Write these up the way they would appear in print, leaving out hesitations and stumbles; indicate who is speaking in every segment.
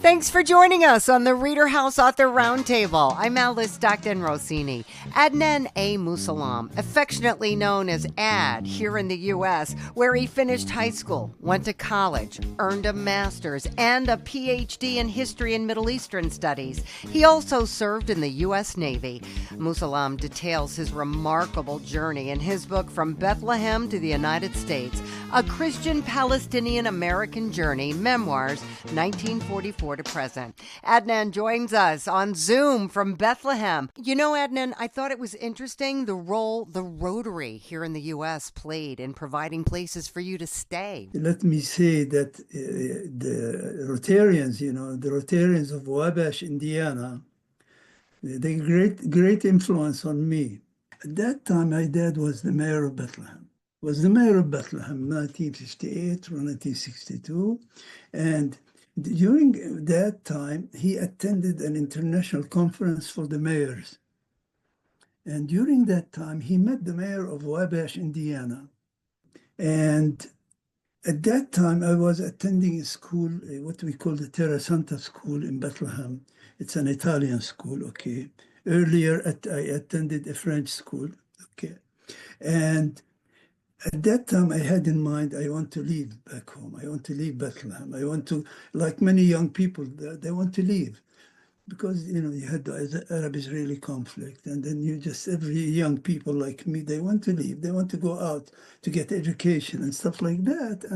Speaker 1: Thanks for joining us on the ReaderHouse Author Roundtable. I'm Alice Stockton Rossini. Adnan A. Musallam, affectionately known as Ad here in the U.S., where he finished high school, went to college, earned a master's, and a Ph.D. in History and Middle Eastern Studies. He also served in the U.S. Navy. Musallam details his remarkable journey in his book From Bethlehem to the United States, A Christian Palestinian American Journey, Memoirs, 1944 to present. Adnan joins us on Zoom from Bethlehem. You know, Adnan, I thought it was interesting the role the Rotary here in the U.S. played in providing places for you to stay.
Speaker 2: Let me say that the Rotarians of Wabash, Indiana, they great influence on me. At that time, my dad was the mayor of Bethlehem. 1958 through 1962, and during that time, he attended an international conference for the mayors. And during that time, he met the mayor of Wabash, Indiana. And at that time, I was attending a school, what we call the Terra Santa School in Bethlehem. It's an Italian school, okay. Earlier, I attended a French school, okay. And at that time, I had in mind, I want to leave back home. I want to leave Bethlehem. I want to, like many young people, they want to leave. Because, you had the Arab-Israeli conflict. And then every young people like me, they want to leave. They want to go out to get education and stuff like that.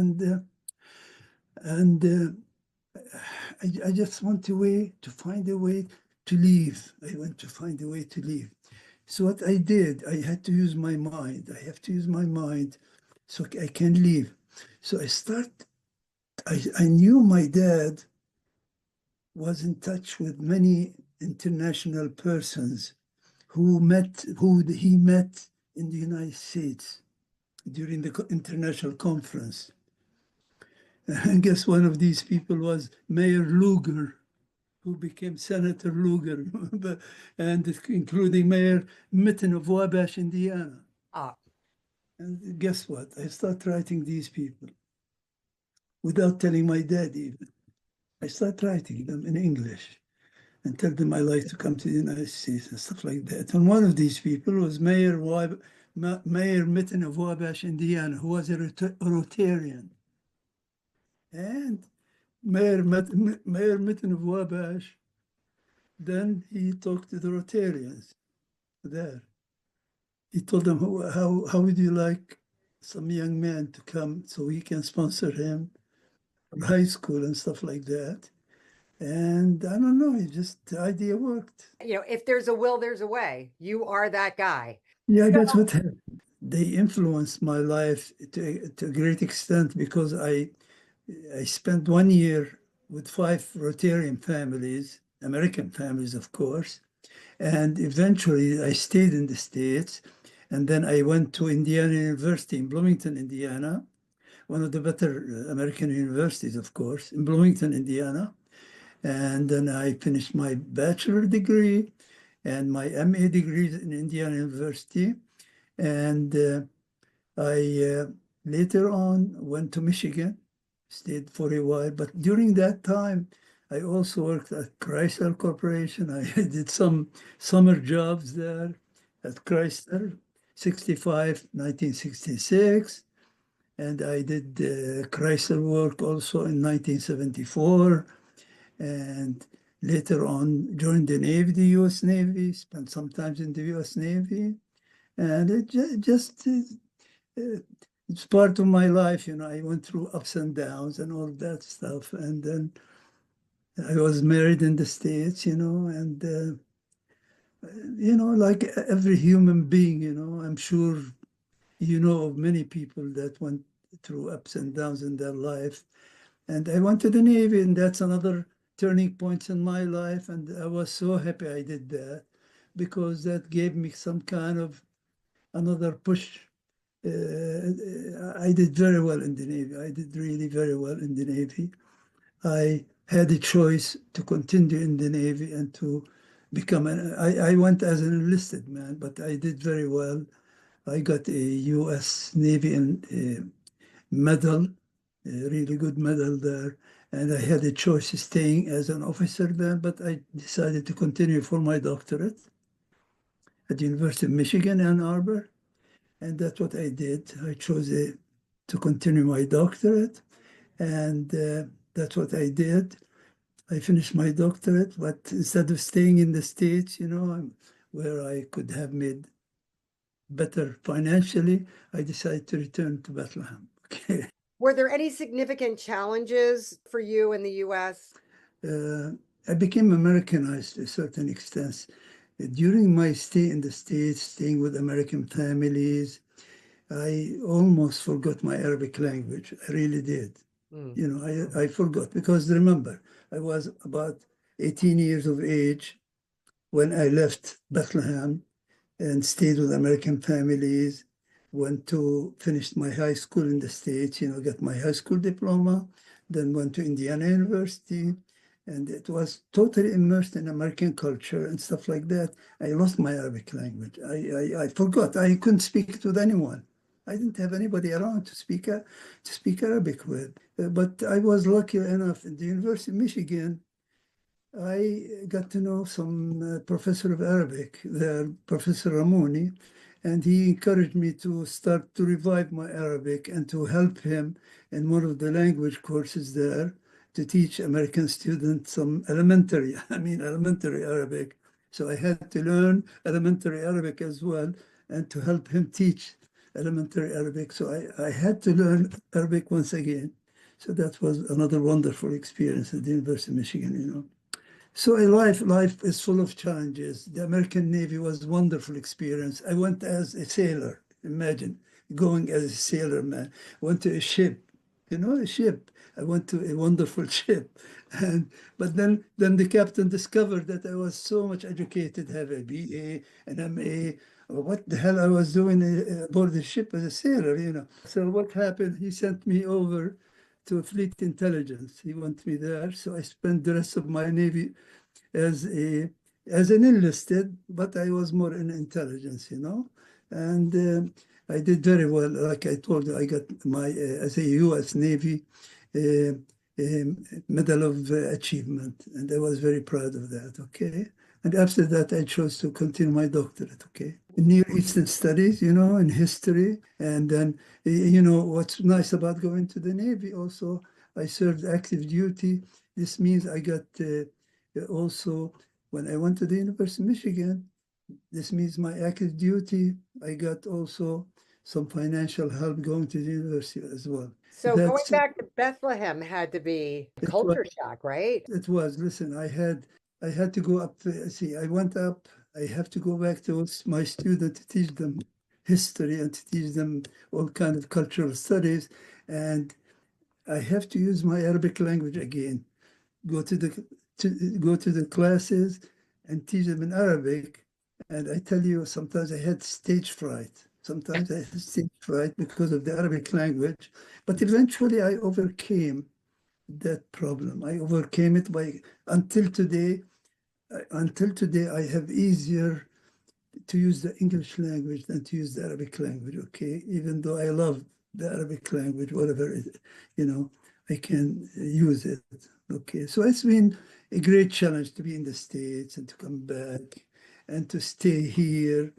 Speaker 2: I just want to find a way to leave. I want to find a way to leave. So what I did, I had to use my mind. I have to use my mind so I can leave. So I knew my dad was in touch with many international persons who he met in the United States during the international conference. And guess one of these people was Mayor Lugar, who became Senator Lugar, and including Mayor Mitten of Wabash, Indiana. And guess what? I start writing these people without telling my dad even. I start writing them in English and tell them I like to come to the United States and stuff like that. And one of these people was Mayor Mitten of Wabash, Indiana, who was a Rotarian. And Mayor Mitten of Wabash, then he talked to the Rotarians there. He told them, how would you like some young man to come so he can sponsor him from high school and stuff like that. And I don't know, the idea worked.
Speaker 1: If there's a will, there's a way. You are that guy.
Speaker 2: Yeah, that's what happened. They influenced my life to a great extent because I spent 1 year with 5 Rotarian families, American families, of course. And eventually I stayed in the States. And then I went to Indiana University in Bloomington, Indiana, one of the better American universities, of course, in Bloomington, Indiana. And then I finished my bachelor degree and my MA degrees in Indiana University. And I later on went to Michigan, stayed for a while. But during that time, I also worked at Chrysler Corporation. I did some summer jobs there at Chrysler, 1966. And I did Chrysler work also in 1974. And later on joined the Navy, the U.S. Navy, spent some time in the U.S. Navy. And it's part of my life, I went through ups and downs and all that stuff. And then I was married in the States, and, like every human being, I'm sure of many people that went through ups and downs in their life. And I went to the Navy, and that's another turning point in my life. And I was so happy I did that because that gave me some kind of another push. I did very well in the Navy. I did really very well in the Navy. I had a choice to continue in the Navy and to become I went as an enlisted man, but I did very well. I got a U.S. Navy medal, a really good medal there. And I had a choice of staying as an officer then, but I decided to continue for my doctorate at the University of Michigan, Ann Arbor. And that's what I did. I chose to continue my doctorate. And that's what I did. I finished my doctorate, but instead of staying in the States, where I could have made better financially, I decided to return to Bethlehem. Okay.
Speaker 1: Were there any significant challenges for you in the U.S.?
Speaker 2: I became Americanized to a certain extent. During my stay in the States, staying with American families, I almost forgot my Arabic language. I really did. I forgot because remember, I was about 18 years of age when I left Bethlehem and stayed with American families, went to finish my high school in the States, got my high school diploma, then went to Indiana University, and it was totally immersed in American culture and stuff like that. I lost my Arabic language. I forgot. I couldn't speak it with anyone. I didn't have anybody around to speak Arabic with. But I was lucky enough at the University of Michigan. I got to know some professor of Arabic there, Professor Ramoni, and he encouraged me to start to revive my Arabic and to help him in one of the language courses there to teach American students some elementary Arabic. So I had to learn elementary Arabic as well and to help him teach elementary Arabic. So I had to learn Arabic once again. So that was another wonderful experience at the University of Michigan, So life is full of challenges. The American Navy was a wonderful experience. I went as a sailor. Imagine going as a sailor, man. Went to a ship, a ship. I went to a wonderful ship. But then the captain discovered that I was so much educated, have a BA, an MA. What the hell I was doing aboard the ship as a sailor, So what happened? He sent me over to Fleet Intelligence. He wanted me there. So I spent the rest of my Navy as an enlisted, but I was more in intelligence, And I did very well. Like I told you, I got my, as a U.S. Navy Medal of Achievement, and I was very proud of that, okay? And after that, I chose to continue my doctorate, okay? In Near Eastern Studies, in history. And then, what's nice about going to the Navy also, I served active duty. This means I got also, when I went to the University of Michigan, this means my active duty, I got also some financial help going to the university as well.
Speaker 1: So going back to Bethlehem had to be a culture shock, right?
Speaker 2: It was. Listen, I had to go up. I went up. I have to go back to my students to teach them history and to teach them all kind of cultural studies, and I have to use my Arabic language again. Go to the classes and teach them in Arabic. And I tell you, sometimes I had stage fright. Sometimes I had stage fright because of the Arabic language. But eventually I overcame that problem. I overcame it until today. I have easier to use the English language than to use the Arabic language, okay? Even though I love the Arabic language, whatever it, I can use it, okay? So it's been a great challenge to be in the States and to come back and to stay here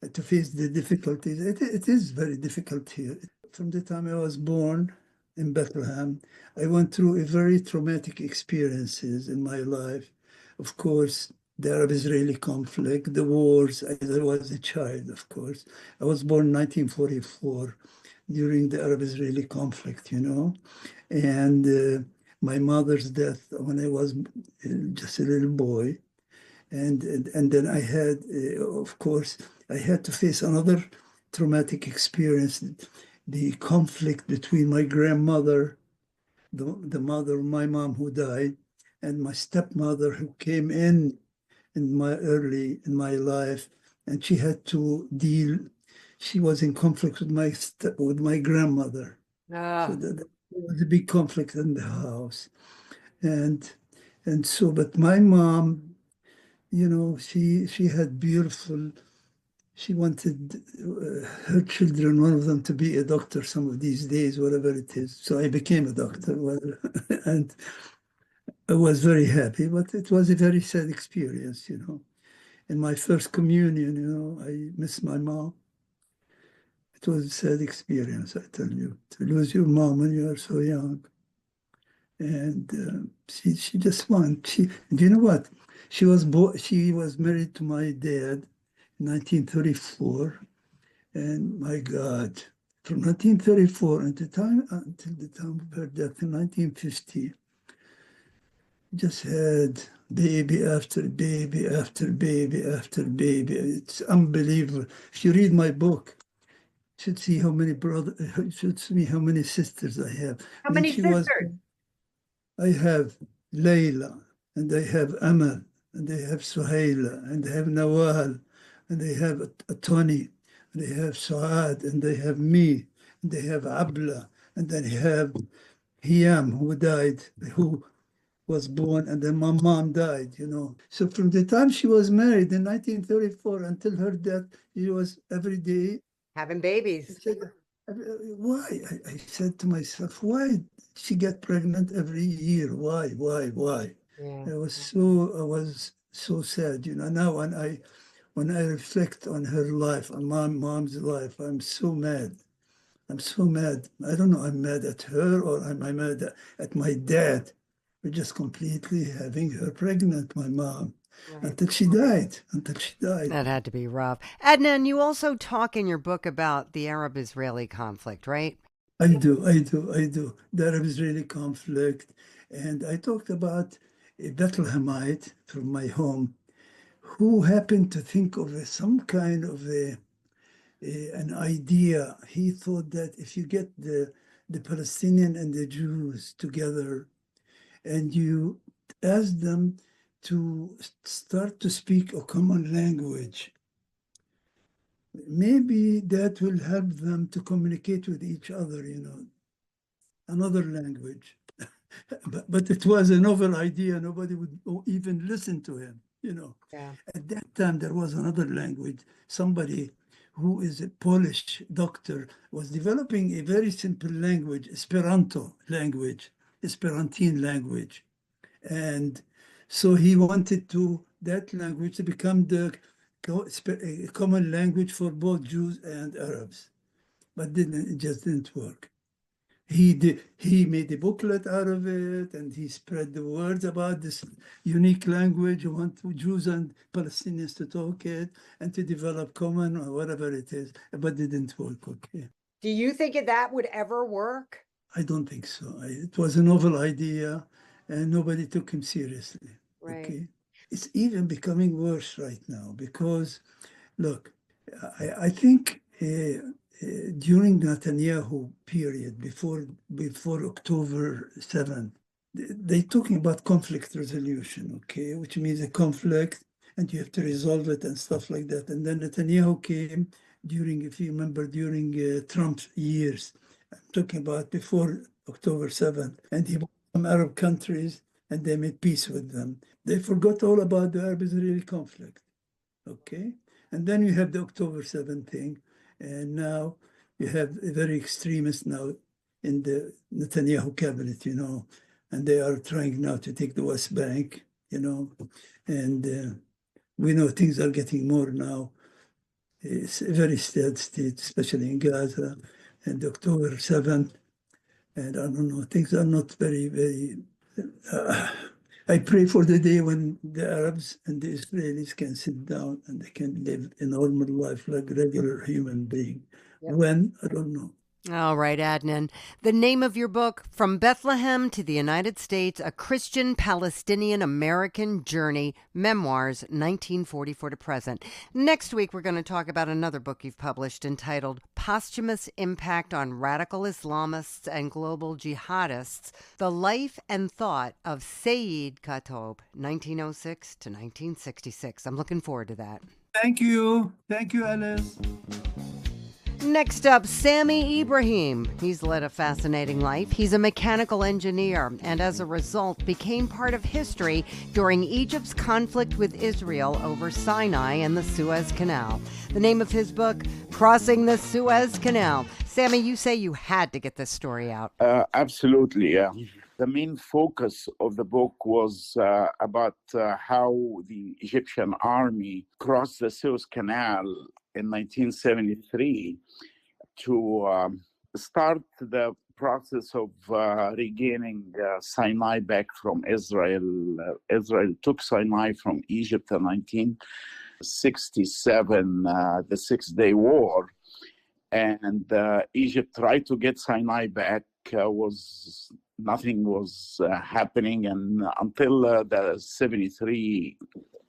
Speaker 2: and to face the difficulties. It is very difficult here. From the time I was born in Bethlehem, I went through a very traumatic experiences in my life. Of course, the Arab-Israeli conflict, the wars, as I was a child, of course. I was born in 1944 during the Arab-Israeli conflict, and my mother's death when I was just a little boy. And then I had, of course, I had to face another traumatic experience, the conflict between my grandmother, the mother of my mom who died, and my stepmother who came in my life, and she had to deal. She was in conflict with my grandmother. So there was a big conflict in the house, and so. But my mom, she had beautiful She wanted her children, one of them, to be a doctor some of these days, whatever it is. So I became a doctor, and I was very happy, but it was a very sad experience, you know. In my first communion, you know, I missed my mom. It was a sad experience, I tell you, to lose your mom when you are so young. And she just went. Do you know what? She was married to my dad in 1934, and my God, from 1934 until the time of her death in 1950, just had baby after baby after baby after baby. It's unbelievable. If you read my book, you should see how many you should see how many sisters I have.
Speaker 1: How many sisters?
Speaker 2: I have Layla, and I have Amal, and I have Suhaila, and I have Nawal, and I have Tony, and I have Suad, and I have me, and I have Abla, and then I have Hiyam, who died, who was born, and then my mom died, you know. So from the time she was married in 1934 until her death, she was every day
Speaker 1: having babies.
Speaker 2: I said, why? I said to myself, why she get pregnant every year? Why?
Speaker 1: Yeah.
Speaker 2: I was so sad, you know. Now when I reflect on her life, on my mom's life, I'm so mad. I'm so mad. I don't know, I'm mad at her or am I mad at my dad for just completely having her pregnant, my mom,
Speaker 1: Right.
Speaker 2: until she died.
Speaker 1: That had to be rough. Adnan, you also talk in your book about the Arab-Israeli conflict, right?
Speaker 2: I do. The Arab-Israeli conflict. And I talked about a Bethlehemite from my home who happened to think of some kind of an idea. He thought that if you get the Palestinian and the Jews together and you ask them to start to speak a common language, maybe that will help them to communicate with each other, you know, another language. But it was a novel idea. Nobody would even listen to him, you know.
Speaker 1: Yeah.
Speaker 2: At that time, there was another language. Somebody who is a Polish doctor was developing a very simple language, Esperanto language, Esperantine language. And so he wanted that language to become the common language for both Jews and Arabs. But it just didn't work. He made a booklet out of it, and he spread the words about this unique language. He wanted Jews and Palestinians to talk it and to develop common or whatever it is, but it didn't work. Okay.
Speaker 1: Do you think that would ever work?
Speaker 2: I don't think so. It was a novel idea, and nobody took him seriously.
Speaker 1: Right.
Speaker 2: Okay. It's even becoming worse right now because, look, I think during Netanyahu period, before October 7th, they're talking about conflict resolution, okay, which means a conflict and you have to resolve it and stuff like that. And then Netanyahu came during, if you remember, during Trump's years, I'm talking about before October 7th, and he brought some Arab countries and they made peace with them. They forgot all about the Arab-Israeli conflict, okay? And then you have the October 7th thing, and now you have a very extremist now in the Netanyahu cabinet, you know, and they are trying now to take the West Bank, you know, and we know things are getting more now. It's a very sad state, especially in Gaza, and October 7th, and I don't know, things are not very. I pray for the day when the Arabs and the Israelis can sit down and they can live a normal life like a regular human being.
Speaker 1: Yep.
Speaker 2: When? I don't know.
Speaker 1: All right, Adnan. The name of your book, From Bethlehem to the United States, A Christian Palestinian American Journey, Memoirs, 1944 to Present. Next week, we're going to talk about another book you've published entitled Posthumous Impact on Radical Islamists and Global Jihadists, The Life and Thought of Sayyid Qutb, 1906 to 1966. I'm looking forward to that.
Speaker 2: Thank you. Thank you, Alice.
Speaker 1: Next up, Samy Ibrahim. He's led a fascinating life. He's a mechanical engineer and as a result became part of history during Egypt's conflict with Israel over Sinai and the Suez Canal. The name of his book, Crossing the Suez Canal. Samy, you say you had to get this story out.
Speaker 3: Absolutely, yeah. The main focus of the book was about how the Egyptian army crossed the Suez Canal in 1973 to start the process of regaining Sinai back from Israel. Israel took Sinai from Egypt in 1967, the Six-Day War, and Egypt tried to get Sinai back. Nothing was happening, and until the 73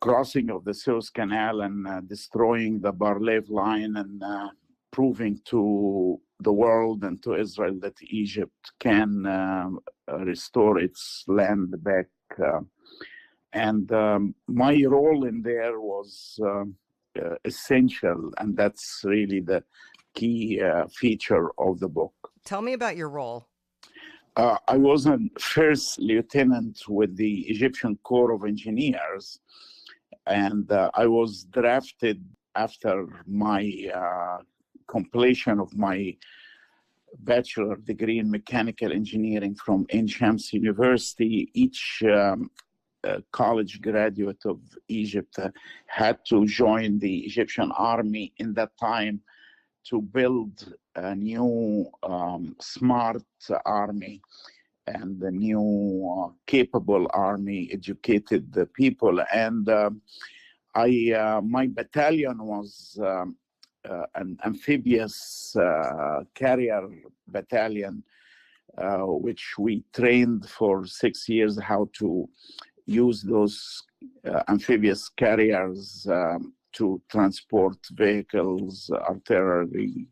Speaker 3: crossing of the Suez Canal and destroying the Bar-Lev line and proving to the world and to Israel that Egypt can restore its land back. And my role in there was essential, and that's really the key feature of the book.
Speaker 1: Tell me about your role.
Speaker 3: I was a first lieutenant with the Egyptian Corps of Engineers, and I was drafted after my completion of my bachelor degree in mechanical engineering from Ain Shams University. Each college graduate of Egypt had to join the Egyptian army in that time to build a new smart army and a new capable army, educated people. And my battalion was an amphibious carrier battalion, which we trained for 6 years how to use those amphibious carriers to transport vehicles, artillery,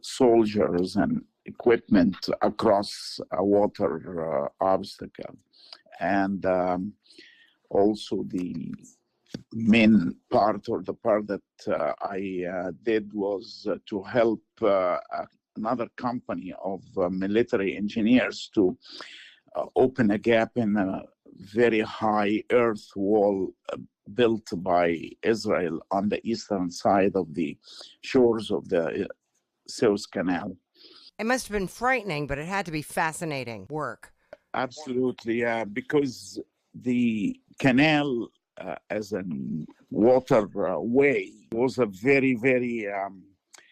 Speaker 3: soldiers, and equipment across a water obstacle. And also the main part, or the part that I did, was to help another company of military engineers to open a gap in a very high earth wall built by Israel on the eastern side of the shores of the Suez Canal.
Speaker 1: It must have been frightening, but it had to be fascinating work.
Speaker 3: Absolutely, yeah, because the canal as a waterway was a very, very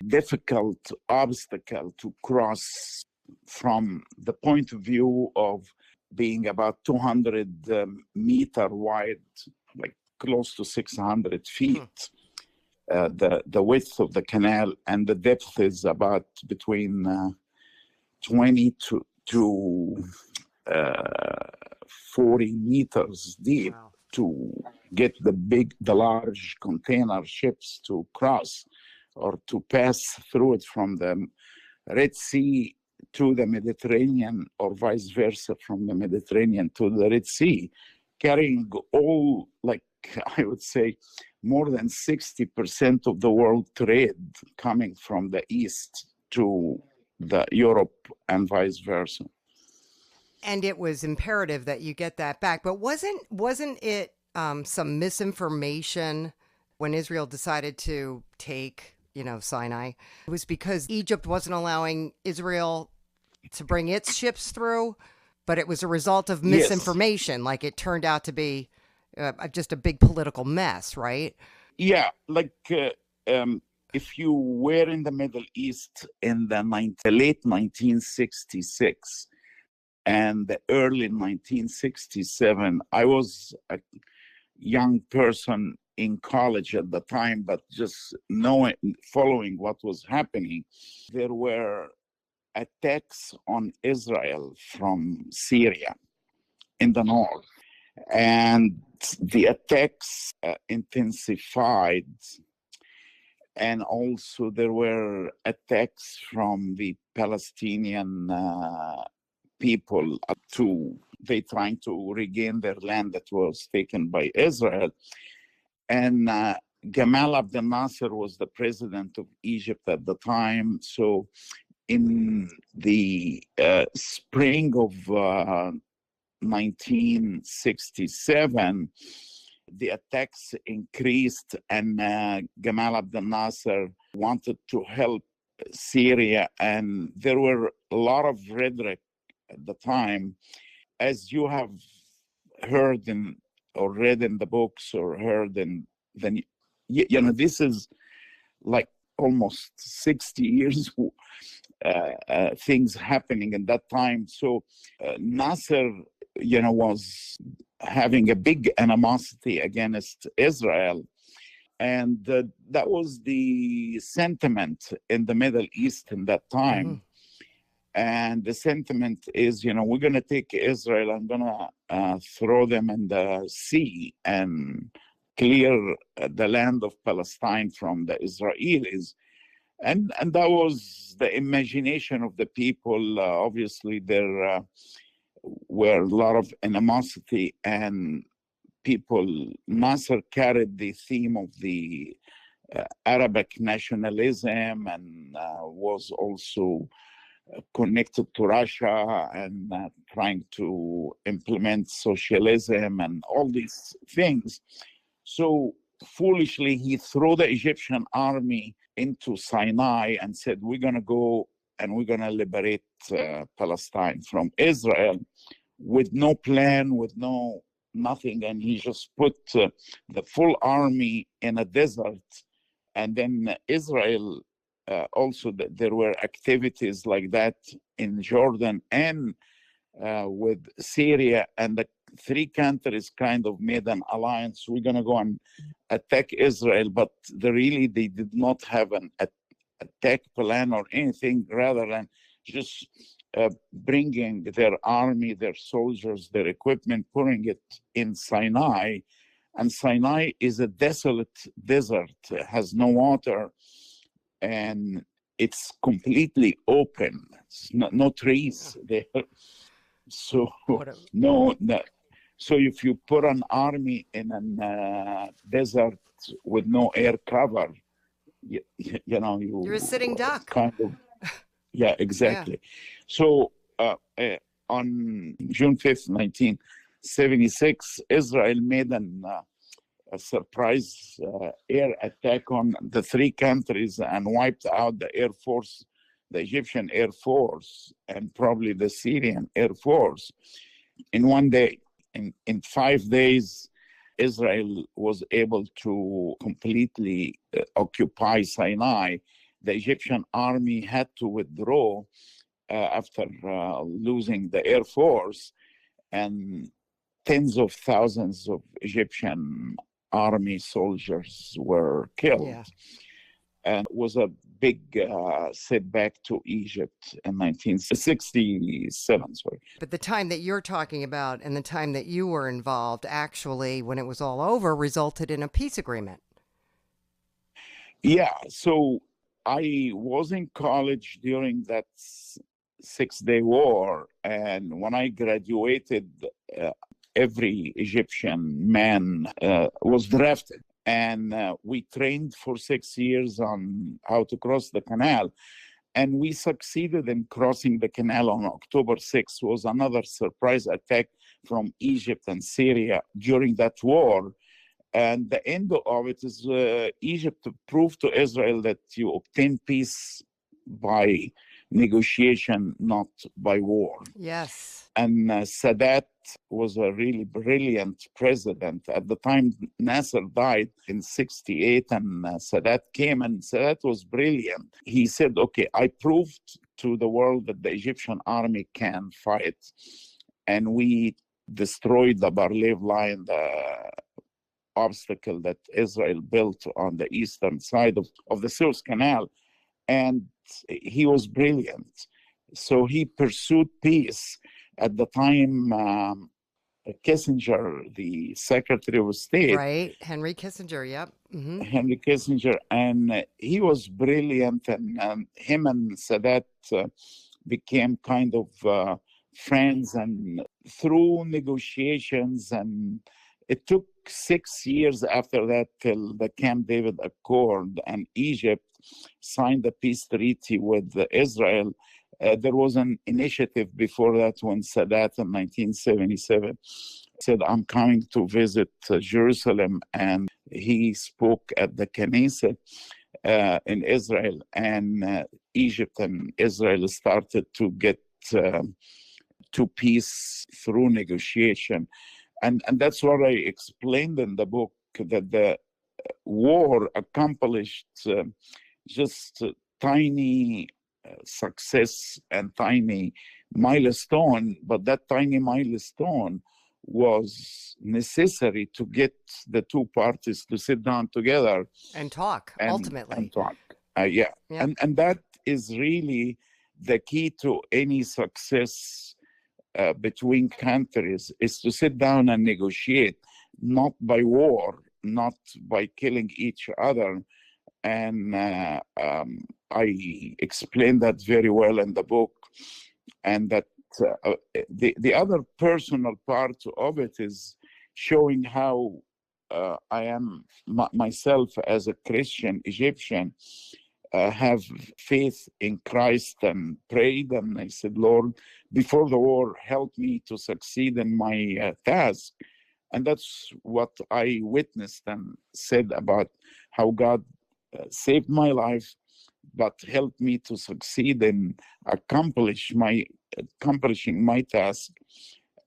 Speaker 3: difficult obstacle to cross from the point of view of being about 200 meter wide, like close to 600 feet, the width of the canal, and the depth is about between 20 to 40 meters deep. Wow. To get the large container ships to cross or to pass through it from the Red Sea to the Mediterranean, or vice versa from the Mediterranean to the Red Sea, carrying all, like I would say, more than 60% of the world trade coming from the East to the Europe and vice versa.
Speaker 1: And it was imperative that you get that back. But wasn't it some misinformation when Israel decided to take, Sinai? It was because Egypt wasn't allowing Israel to bring its ships through, but it was a result of misinformation. Yes. Like it turned out to be just a big political mess, right?
Speaker 3: Yeah, like if you were in the Middle East in the late 1966 and the early 1967, I was a young person in college at the time, but just following what was happening, there were attacks on Israel from Syria in the north. And the attacks intensified. And also there were attacks from the Palestinian people they trying to regain their land that was taken by Israel. And Gamal Abdel Nasser was the president of Egypt at the time. So in the spring of 1967, the attacks increased, and Gamal Abdel Nasser wanted to help Syria. And there were a lot of rhetoric at the time, as you have heard in or read in the books or heard in, then this is like almost 60 years things happening in that time. So Nasser, was having a big animosity against Israel. And that was the sentiment in the Middle East in that time.
Speaker 1: Mm-hmm.
Speaker 3: And the sentiment is, we're going to take Israel and going to throw them in the sea and clear the land of Palestine from the Israelis. And that was the imagination of the people. Obviously, there were a lot of animosity, and Nasser carried the theme of the Arabic nationalism, and was also connected to Russia and trying to implement socialism and all these things. So foolishly, he threw the Egyptian army into Sinai and said, we're going to go and we're going to liberate Palestine from Israel, with no plan, with nothing. And he just put the full army in a desert. And then Israel, also there were activities like that in Jordan and with Syria, and the three countries kind of made an alliance. We're going to go and attack Israel, but they did not have an attack plan or anything, rather than just bringing their army, their soldiers, their equipment, putting it in Sinai. And Sinai is a desolate desert, it has no water, and it's completely open. It's no trees there. So so if you put an army in a desert with no air cover,
Speaker 1: you're a sitting duck.
Speaker 3: Kind of, yeah, exactly. Yeah. So on June 5th, 1976, Israel made a surprise air attack on the three countries and wiped out the Air Force, the Egyptian Air Force, and probably the Syrian Air Force in one day. In 5 days, Israel was able to completely occupy Sinai. The Egyptian army had to withdraw after losing the Air Force, and tens of thousands of Egyptian army soldiers were killed. Yeah. And it was a big setback to Egypt in 1967.
Speaker 1: But the time that you're talking about and the time that you were involved, actually, when it was all over, resulted in a peace agreement.
Speaker 3: Yeah, so I was in college during that 6-day war, and when I graduated, every Egyptian man was drafted. And we trained for 6 years on how to cross the canal. And we succeeded in crossing the canal on October 6th. Was another surprise attack from Egypt and Syria during that war. And the end of it is Egypt to prove to Israel that you obtain peace by negotiation, not by war.
Speaker 1: Yes.
Speaker 3: And Sadat was a really brilliant president. At the time, Nasser died in 1968, and Sadat came, and Sadat was brilliant. He said, okay, I proved to the world that the Egyptian army can fight. And we destroyed the Bar-Lev line, the obstacle that Israel built on the eastern side of the Suez Canal. And he was brilliant. So he pursued peace. At the time, Kissinger, the Secretary of State.
Speaker 1: Right, Henry Kissinger, yep. Mm-hmm.
Speaker 3: Henry Kissinger, and he was brilliant, and him and Sadat became kind of friends, and through negotiations and It took 6 years after that till the Camp David Accord and Egypt signed a peace treaty with Israel. There was an initiative before that when Sadat in 1977 said, I'm coming to visit Jerusalem, and he spoke at the Knesset in Israel, and Egypt and Israel started to get to peace through negotiation. And that's what I explained in the book, that the war accomplished just tiny success and tiny milestone, but that tiny milestone was necessary to get the two parties to sit down together
Speaker 1: and talk, ultimately.
Speaker 3: And talk. Yeah. And that is really the key to any success between countries, is to sit down and negotiate, not by war, not by killing each other. And I explained that very well in the book. And that the other personal part of it is showing how I am myself as a Christian Egyptian, have faith in Christ and prayed. And I said, Lord, before the war, help me to succeed in my task. And that's what I witnessed and said about how God saved my life, but helped me to succeed in accomplishing my task,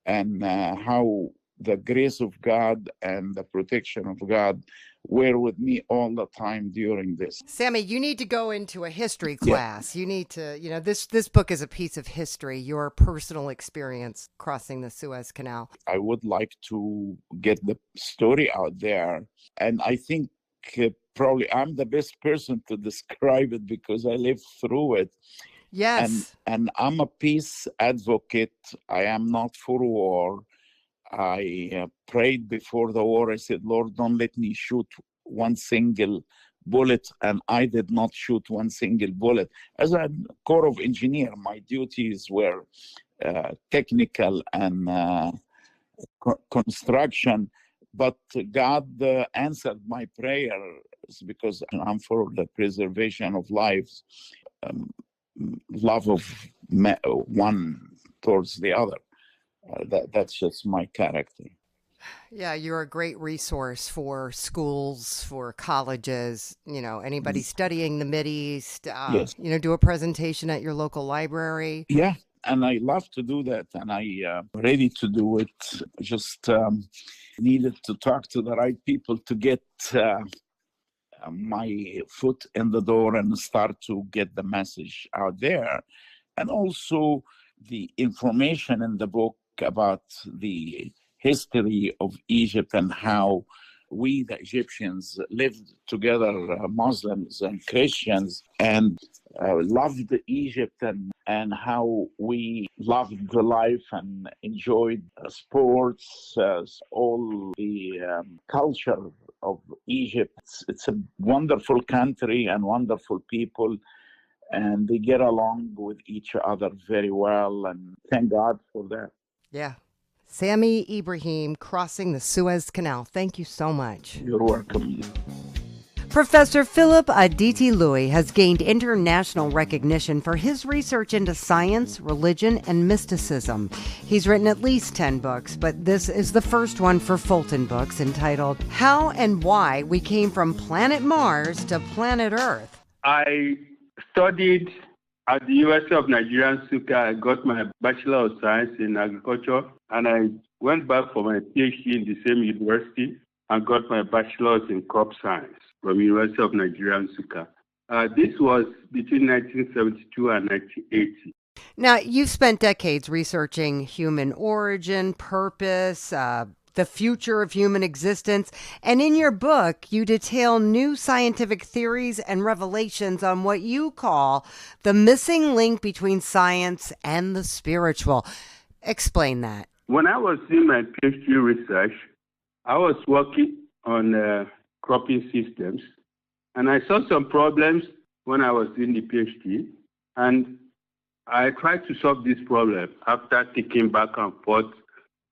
Speaker 3: and how the grace of God and the protection of God were with me all the time during this.
Speaker 1: Samy, you need to go into a history class. You need to, this book is a piece of history, your personal experience crossing the Suez Canal.
Speaker 3: I would like to get the story out there. And I think probably I'm the best person to describe it because I lived through it.
Speaker 1: Yes.
Speaker 3: And I'm a peace advocate. I am not for war. I prayed before the war. I said, Lord, don't let me shoot one single bullet. And I did not shoot one single bullet. As a Corps of Engineer, my duties were technical and construction. But God answered my prayers because I'm for the preservation of lives, love of one towards the other. That's just my character.
Speaker 1: Yeah, you're a great resource for schools, for colleges, anybody studying the Mideast,
Speaker 3: Yes.
Speaker 1: Do a presentation at your local library.
Speaker 3: Yeah, and I love to do that, and I'm ready to do it. Just needed to talk to the right people to get my foot in the door and start to get the message out there. And also the information in the book about the history of Egypt and how we, the Egyptians, lived together, Muslims and Christians, and loved Egypt, and how we loved the life and enjoyed sports, all the culture of Egypt. It's a wonderful country and wonderful people, and they get along with each other very well, and thank God for that.
Speaker 1: Yeah. Samy Ibrahim, Crossing the Suez Canal. Thank you so much.
Speaker 3: You're welcome.
Speaker 1: Professor Philip Adetiloye has gained international recognition for his research into science, religion, and mysticism. He's written at least 10 books, but this is the first one for Fulton Books, entitled How and Why We Came from Planet Mars to Planet Earth.
Speaker 4: I studied at the University of Nigeria, Nsukka. I got my Bachelor of Science in Agriculture, and I went back for my Ph.D. in the same university and got my Bachelor's in Crop Science from University of Nigeria, Nsukka. This was between 1972 and 1980.
Speaker 1: Now, you've spent decades researching human origin, purpose, the future of human existence. And in your book, you detail new scientific theories and revelations on what you call the missing link between science and the spiritual. Explain that.
Speaker 4: When I was doing my PhD research, I was working on cropping systems, and I saw some problems when I was doing the PhD, and I tried to solve this problem after thinking back and forth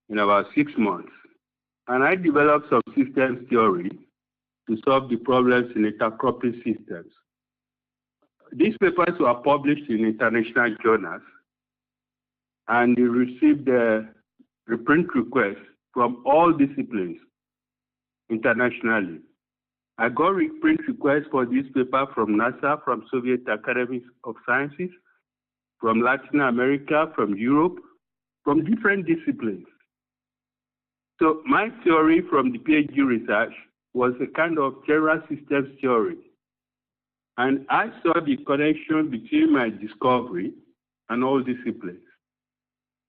Speaker 4: in about 6 months. And I developed some systems theory to solve the problems in intercropping systems. These papers were published in international journals, and they received the reprint requests from all disciplines internationally. I got reprint requests for this paper from NASA, from Soviet Academy of Sciences, from Latin America, from Europe, from different disciplines. So my theory from the PhD research was a kind of general systems theory. And I saw the connection between my discovery and all disciplines,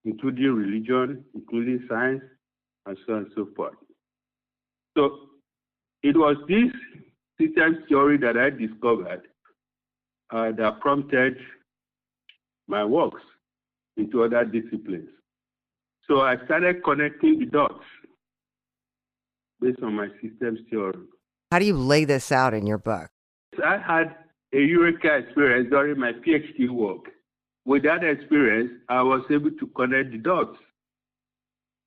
Speaker 4: including religion, including science, and so on and so forth. So it was this systems theory that I discovered that prompted my works into other disciplines. So I started connecting the dots based on my systems theory.
Speaker 1: How do you lay this out in your book?
Speaker 4: I had a eureka experience during my PhD work. With that experience, I was able to connect the dots.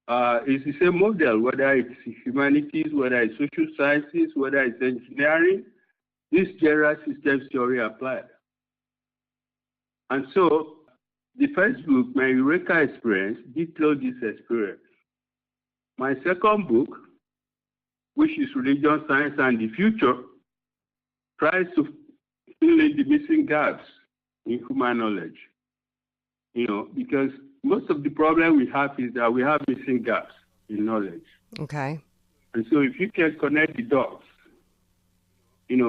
Speaker 4: It's the same model, whether it's humanities, whether it's social sciences, whether it's engineering, this general systems theory applied. And so the first book, my Eureka experience, detailed this experience. My second book, which is Religion, Science, and the Future, tries to fill in the missing gaps in human knowledge. Because most of the problem we have is that we have missing gaps in knowledge.
Speaker 1: Okay.
Speaker 4: And so if you can connect the dots, then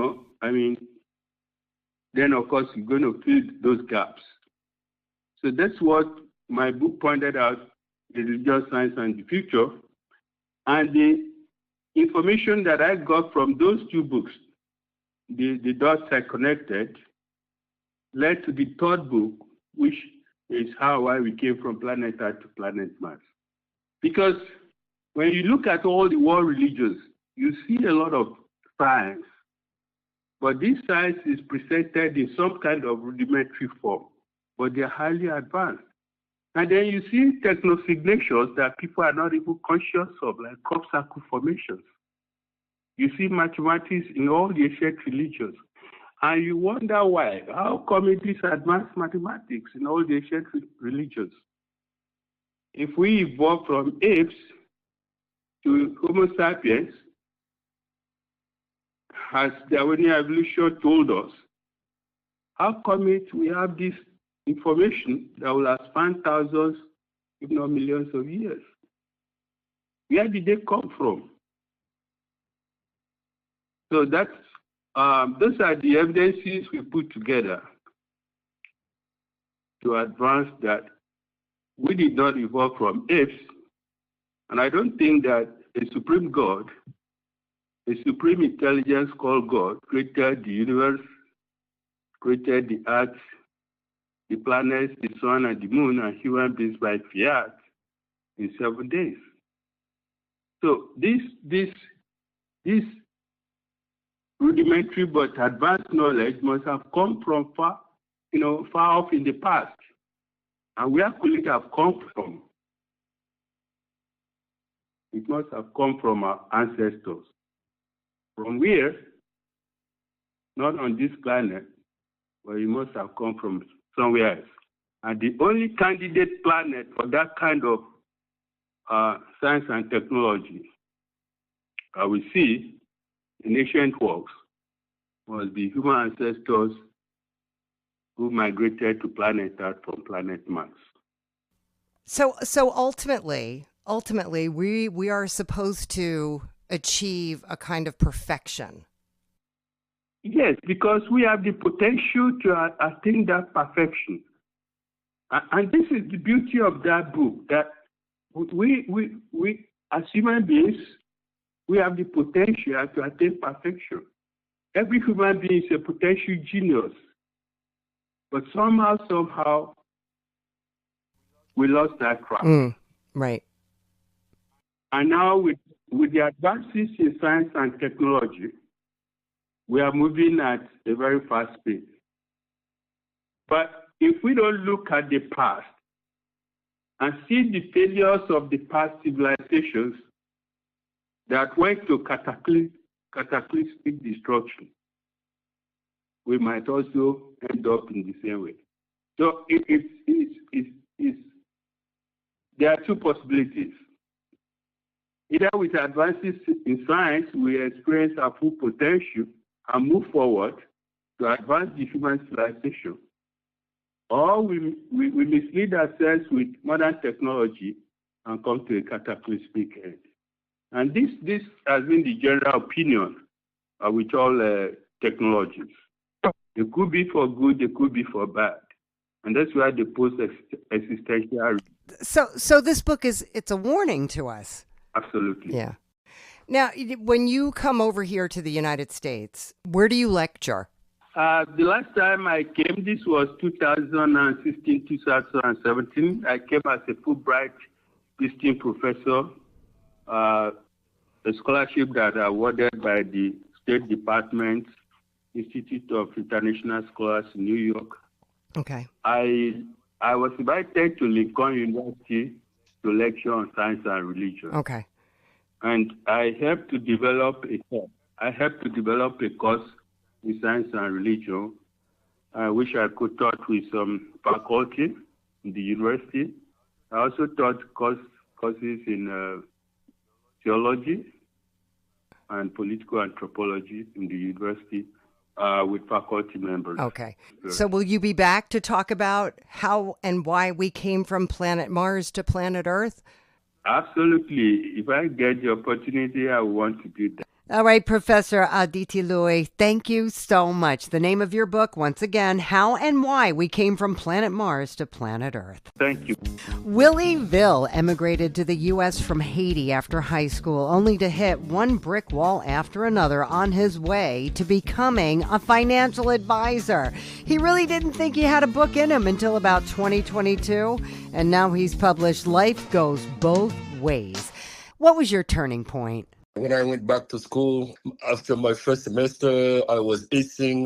Speaker 4: of course you're going to fill those gaps. So that's what my book pointed out, the Religious Science and the Future. And the information that I got from those two books, the dots I connected, led to the third book, which is why we came from planet Earth to planet Mars. Because when you look at all the world religions, you see a lot of science, but this science is presented in some kind of rudimentary form, but they're highly advanced. And then you see techno-signatures that people are not even conscious of, like crop circle formations. You see mathematics in all the ancient religions. And you wonder why. How come it is advanced mathematics in all the ancient religions? If we evolved from apes to Homo sapiens, as Darwinian evolution told us, how come we have this information that will have spanned thousands, if not millions of years? Where did they come from? So that's those are the evidences we put together to advance that we did not evolve from apes, and I don't think that a supreme God, a supreme intelligence called God, created the universe, created the earth, the planets, the sun, and the moon, and human beings by fiat in 7 days. So this rudimentary but advanced knowledge must have come from far off in the past. And where could it have come from? It must have come from our ancestors. From where? Not on this planet, but it must have come from somewhere else. And the only candidate planet for that kind of science and technology we see in ancient works was the human ancestors who migrated to planet Earth from planet Mars.
Speaker 1: So ultimately, we are supposed to achieve a kind of perfection.
Speaker 4: Yes, because we have the potential to attain that perfection. And this is the beauty of that book, that we as human beings, we have the potential to attain perfection. Every human being is a potential genius. But somehow, we lost that track.
Speaker 1: Right.
Speaker 4: And now with the advances in science and technology, we are moving at a very fast pace. But if we don't look at the past and see the failures of the past civilizations, that went to cataclysmic destruction, we might also end up in the same way. So there are two possibilities. Either with advances in science, we experience our full potential and move forward to advance the human civilization, or we mislead ourselves with modern technology and come to a cataclysmic end. And this has been the general opinion with all technologies. It could be for good, it could be for bad. And that's why they pose existential.
Speaker 1: So this book it's a warning to us.
Speaker 4: Absolutely.
Speaker 1: Yeah. Now, when you come over here to the United States, where do you lecture?
Speaker 4: The last time I came, this was 2016, 2017. I came as a Fulbright visiting professor, a scholarship that awarded by the State Department, Institute of International Scholars in New York.
Speaker 1: Okay.
Speaker 4: I was invited to Lincoln University to lecture on science and religion.
Speaker 1: Okay.
Speaker 4: And I helped to develop a course. In science and religion, which I co-taught with some faculty in the university. I also taught courses in theology and political anthropology in the university with faculty members.
Speaker 1: Okay. So will you be back to talk about how and why we came from planet Mars to planet Earth?
Speaker 4: Absolutely. If I get the opportunity, I want to do that.
Speaker 1: All right, Professor Adetiloye, thank you so much. The name of your book, once again, How and Why We Came from Planet Mars to Planet Earth.
Speaker 4: Thank you.
Speaker 1: Willy Vil emigrated to the U.S. from Haiti after high school, only to hit one brick wall after another on his way to becoming a financial advisor. He really didn't think he had a book in him until about 2022, and now he's published Life Goes Both Ways. What was your turning point?
Speaker 5: When I went back to school, after my first semester, I was acing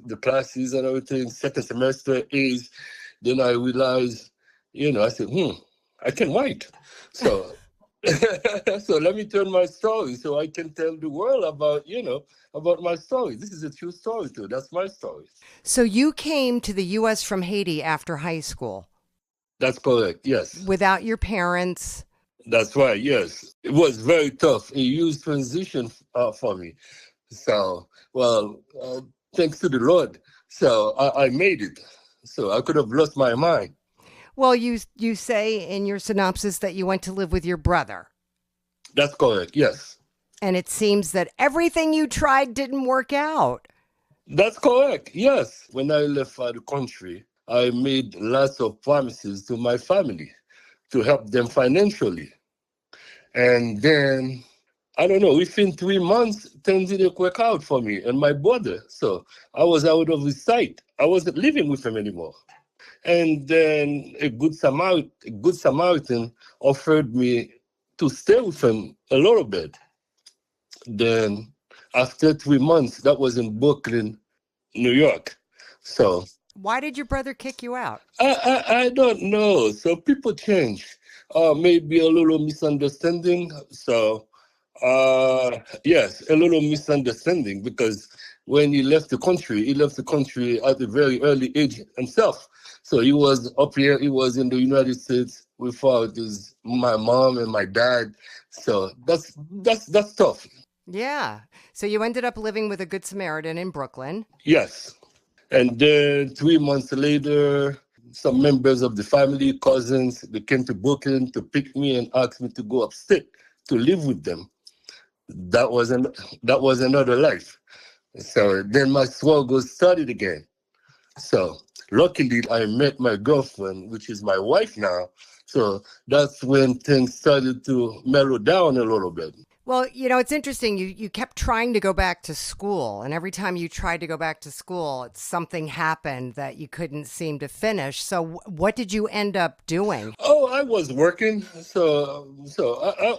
Speaker 5: the classes and everything. Second semester, A's. Then I realized, I said, I can write. So, so let me tell my story so I can tell the world about my story. This is a true story too. That's my story.
Speaker 1: So you came to the U.S. from Haiti after high school?
Speaker 5: That's correct, yes.
Speaker 1: Without your parents?
Speaker 5: That's right, yes. It was very tough. A huge transition for me. So, thanks to the Lord. So I made it. So I could have lost my mind.
Speaker 1: Well, you say in your synopsis that you went to live with your brother.
Speaker 5: That's correct, yes.
Speaker 1: And it seems that everything you tried didn't work out.
Speaker 5: That's correct, yes. When I left the country, I made lots of promises to my family to help them financially. And then, I don't know, within 3 months, things didn't work out for me and my brother. So I was out of his sight. I wasn't living with him anymore. And then a good Samaritan offered me to stay with him a little bit. Then after 3 months, that was in Brooklyn, New York. So
Speaker 1: why did your brother kick you out?
Speaker 5: I don't know. So people change. Maybe a little misunderstanding. So, yes, a little misunderstanding because when he left the country at a very early age himself. So he was up here, he was in the United States without my mom and my dad. So that's tough.
Speaker 1: Yeah. So you ended up living with a Good Samaritan in Brooklyn.
Speaker 5: Yes. And then 3 months later, some members of the family, cousins, they came to Brooklyn to pick me and ask me to go upstate to live with them. That was another life. So then my struggle started again. So luckily I met my girlfriend, which is my wife now. So that's when things started to mellow down a little bit.
Speaker 1: Well, it's interesting. You kept trying to go back to school, and every time you tried to go back to school, something happened that you couldn't seem to finish. So what did you end up doing?
Speaker 5: Oh, I was working. So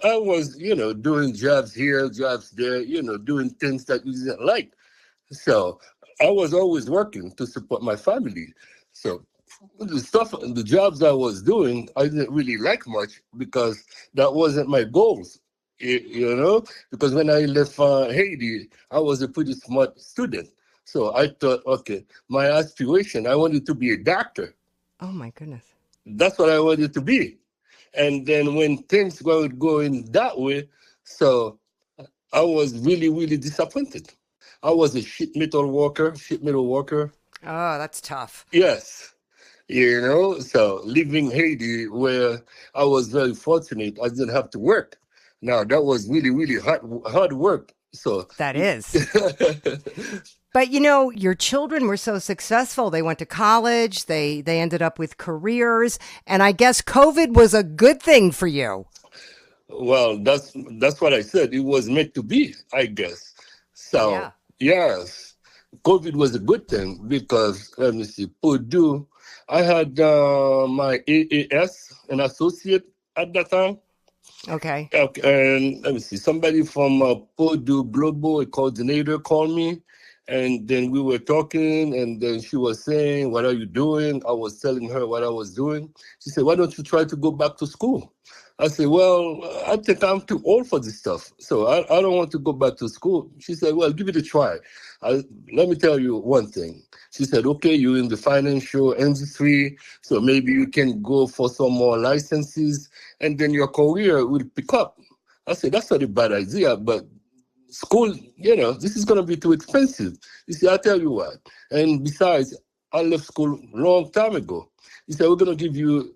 Speaker 5: I was, doing jobs here, jobs there, doing things that you didn't like. So I was always working to support my family. So the jobs I was doing, I didn't really like much because that wasn't my goals. you know, because when I left Haiti, I was a pretty smart student. So I thought, okay, my aspiration, I wanted to be a doctor.
Speaker 1: Oh my goodness.
Speaker 5: That's what I wanted to be. And then when things were going that way, so I was really, really disappointed. I was a sheet metal worker.
Speaker 1: Oh, that's tough.
Speaker 5: Yes. You know, so leaving Haiti, where I was very fortunate, I didn't have to work. Now, that was really, really hard work. So
Speaker 1: That is. But you know, your children were so successful. They went to college, they ended up with careers, and I guess COVID was a good thing for you.
Speaker 5: Well, that's what I said. It was meant to be, I guess. So,
Speaker 1: Yeah.
Speaker 5: yes, COVID was a good thing because, let me see, Purdue, I had my AAS, an associate at that time.
Speaker 1: Okay.
Speaker 5: And let me see, somebody from Purdue Global, a coordinator, called me. And then we were talking, and then she was saying, "What are you doing?" I was telling her what I was doing. She said, "Why don't you try to go back to school?" I said, "Well, I think I'm too old for this stuff, so I don't want to go back to school." She said, "Well, give it a try. Let me tell you one thing." She said, "Okay, you're in the financial industry, so maybe you can go for some more licenses, and then your career will pick up." I said, "That's not a bad idea, but school, this is going to be too expensive." You see, I'll tell you what. And besides, I left school a long time ago. He said, "We're going to give you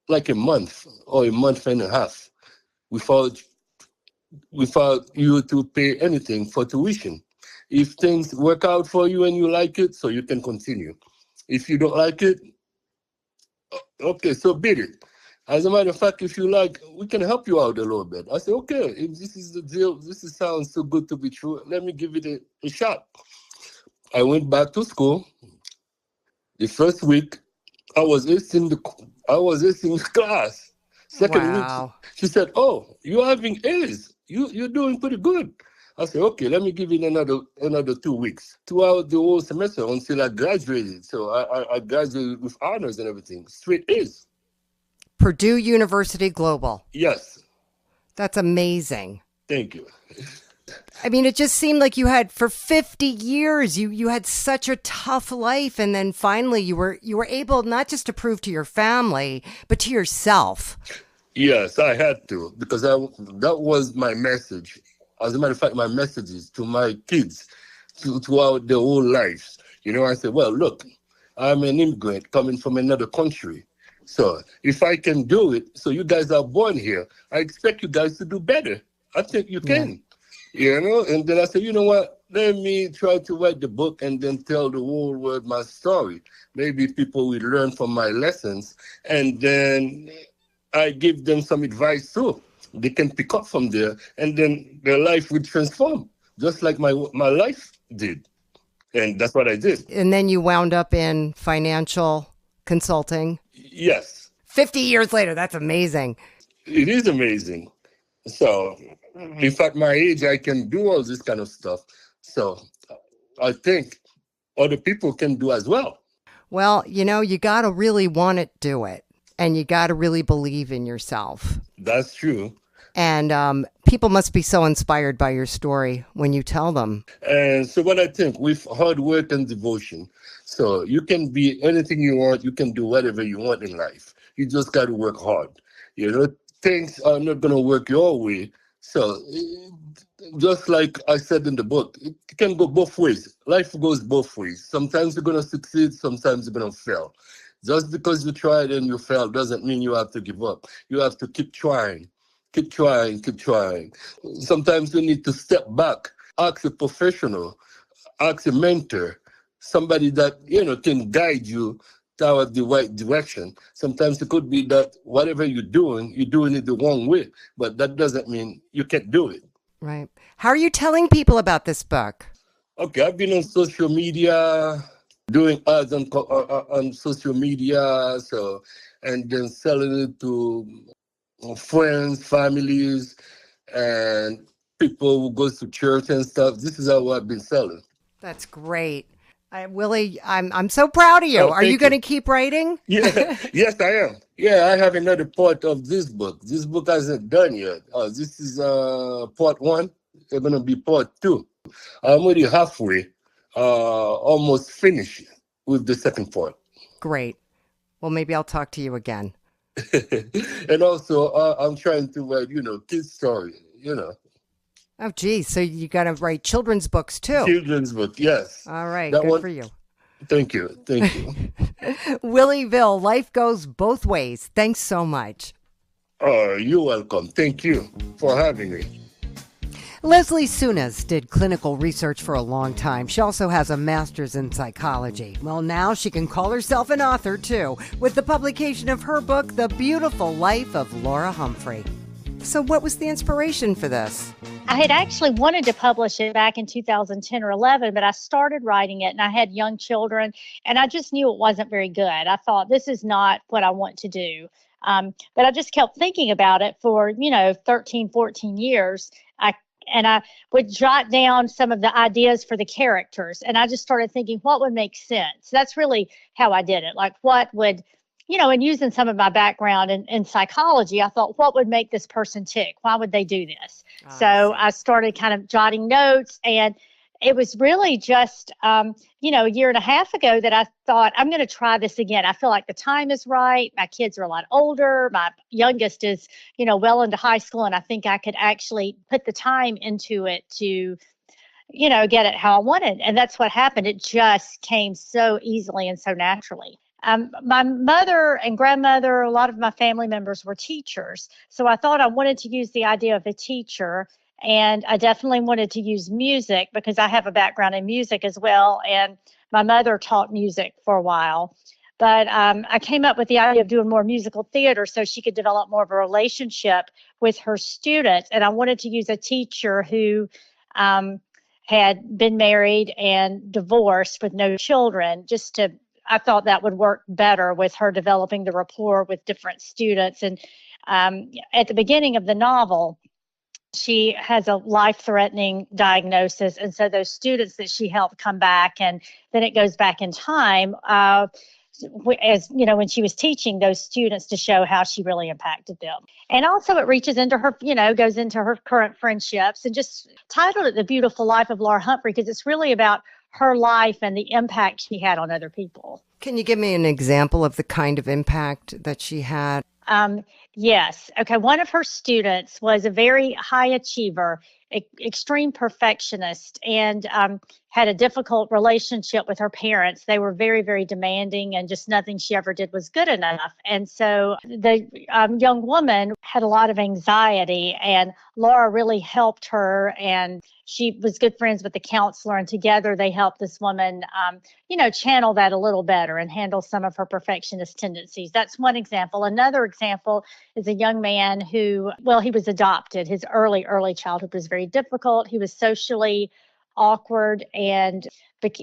Speaker 5: like a month or a month and a half without you to pay anything for tuition. If things work out for you and you like it, so you can continue. If you don't like it, okay, so beat it. As a matter of fact, if you like, we can help you out a little bit." I said, "Okay, if this is the deal, sounds so good to be true, let me give it a shot." I went back to school. The first week, I was acing the class. Second week,
Speaker 1: Wow.
Speaker 5: she said, "Oh, you're having A's. You're doing pretty good." I said, "Okay, let me give it another 2 weeks, throughout the whole semester until I graduated." So I graduated with honors and everything, straight A's.
Speaker 1: Purdue University Global.
Speaker 5: Yes,
Speaker 1: That's amazing.
Speaker 5: thank you.
Speaker 1: I mean, it just seemed like you had for 50 years, you had such a tough life. And then finally you were able not just to prove to your family, but to yourself.
Speaker 5: Yes, I had to, because that was my message. As a matter of fact, my messages to my kids throughout their whole lives. I said, "Well, look, I'm an immigrant coming from another country. So if I can do it, so you guys are born here, I expect you guys to do better. I think you can." And then I said, "You know what? Let me try to write the book and then tell the whole world my story. Maybe people will learn from my lessons, and then I give them some advice too. They can pick up from there, and then their life will transform, just like my life did." And that's what I did.
Speaker 1: And then you wound up in financial consulting.
Speaker 5: Yes.
Speaker 1: 50 years later, that's amazing.
Speaker 5: It is amazing. So, if at my age I can do all this kind of stuff, so I think other people can do as well.
Speaker 1: Well, you got to really want to do it, and you got to really believe in yourself.
Speaker 5: That's true.
Speaker 1: And people must be so inspired by your story when you tell them.
Speaker 5: And so what I think, with hard work and devotion, so you can be anything you want, you can do whatever you want in life. You just got to work hard. Things are not going to work your way. So just like I said in the book, it can go both ways. Life goes both ways. Sometimes you're going to succeed, sometimes you're going to fail. Just because you tried and you failed doesn't mean you have to give up. You have to keep trying. Keep trying, keep trying. Sometimes you need to step back, ask a professional, ask a mentor, somebody that, can guide you toward the right direction. Sometimes it could be that whatever you're doing it the wrong way, but that doesn't mean you can't do it.
Speaker 1: Right. How are you telling people about this book?
Speaker 5: Okay, I've been on social media, doing ads on social media, and then selling it to friends, families, and people who goes to church and stuff. This is how I've been selling.
Speaker 1: That's great. Willie, I'm so proud of you.
Speaker 5: Oh,
Speaker 1: Are you
Speaker 5: thank
Speaker 1: going to keep writing?
Speaker 5: Yeah, yes, I am. Yeah, I have another part of this book. This book hasn't done yet. This is part one. It's going to be part two. I'm already halfway, almost finished with the second part.
Speaker 1: Great. Well, maybe I'll talk to you again.
Speaker 5: And also, I'm trying to write, kids' story,
Speaker 1: Oh, geez. So you got to write children's books too.
Speaker 5: Children's book, yes.
Speaker 1: All right.
Speaker 5: That
Speaker 1: Good
Speaker 5: one,
Speaker 1: for you.
Speaker 5: Thank you.
Speaker 1: Willy Vil, life goes both ways. Thanks so much.
Speaker 5: Oh, you're welcome. Thank you for having me.
Speaker 1: Lesley Sunas did clinical research for a long time. She also has a master's in psychology. Well, now she can call herself an author, too, with the publication of her book, The Beautiful Life of Laura Humphrey. So what was the inspiration for this?
Speaker 6: I had actually wanted to publish it back in 2010 or 11, but I started writing it and I had young children and I just knew it wasn't very good. I thought, this is not what I want to do. But I just kept thinking about it for, 13, 14 years. I would jot down some of the ideas for the characters. And I just started thinking, what would make sense? That's really how I did it. Like what would, and using some of my background in psychology, I thought, what would make this person tick? Why would they do this? So I started kind of jotting notes, and it was really just, a year and a half ago that I thought, I'm going to try this again. I feel like the time is right. My kids are a lot older. My youngest is, well into high school, and I think I could actually put the time into it to, get it how I wanted. And that's what happened. It just came so easily and so naturally. My mother and grandmother, a lot of my family members were teachers. So I thought I wanted to use the idea of a teacher. And I definitely wanted to use music because I have a background in music as well. And my mother taught music for a while. But I came up with the idea of doing more musical theater so she could develop more of a relationship with her students. And I wanted to use a teacher who had been married and divorced with no children, I thought that would work better with her developing the rapport with different students. And at the beginning of the novel, she has a life-threatening diagnosis. And so those students that she helped come back, and then it goes back in time, as when she was teaching those students to show how she really impacted them. And also it reaches into her, goes into her current friendships, and just titled it The Beautiful Life of Laura Humphrey because it's really about her life and the impact she had on other people.
Speaker 1: Can you give me an example of the kind of impact that she had?
Speaker 6: Yes. Okay. One of her students was a very high achiever, extreme perfectionist, and had a difficult relationship with her parents. They were very, very demanding, and just nothing she ever did was good enough. And so the young woman had a lot of anxiety, and Laura really helped her, and she was good friends with the counselor, and together they helped this woman, channel that a little better and handle some of her perfectionist tendencies. That's one example. Another example is a young man who, he was adopted. His early childhood was very difficult. He was socially awkward, and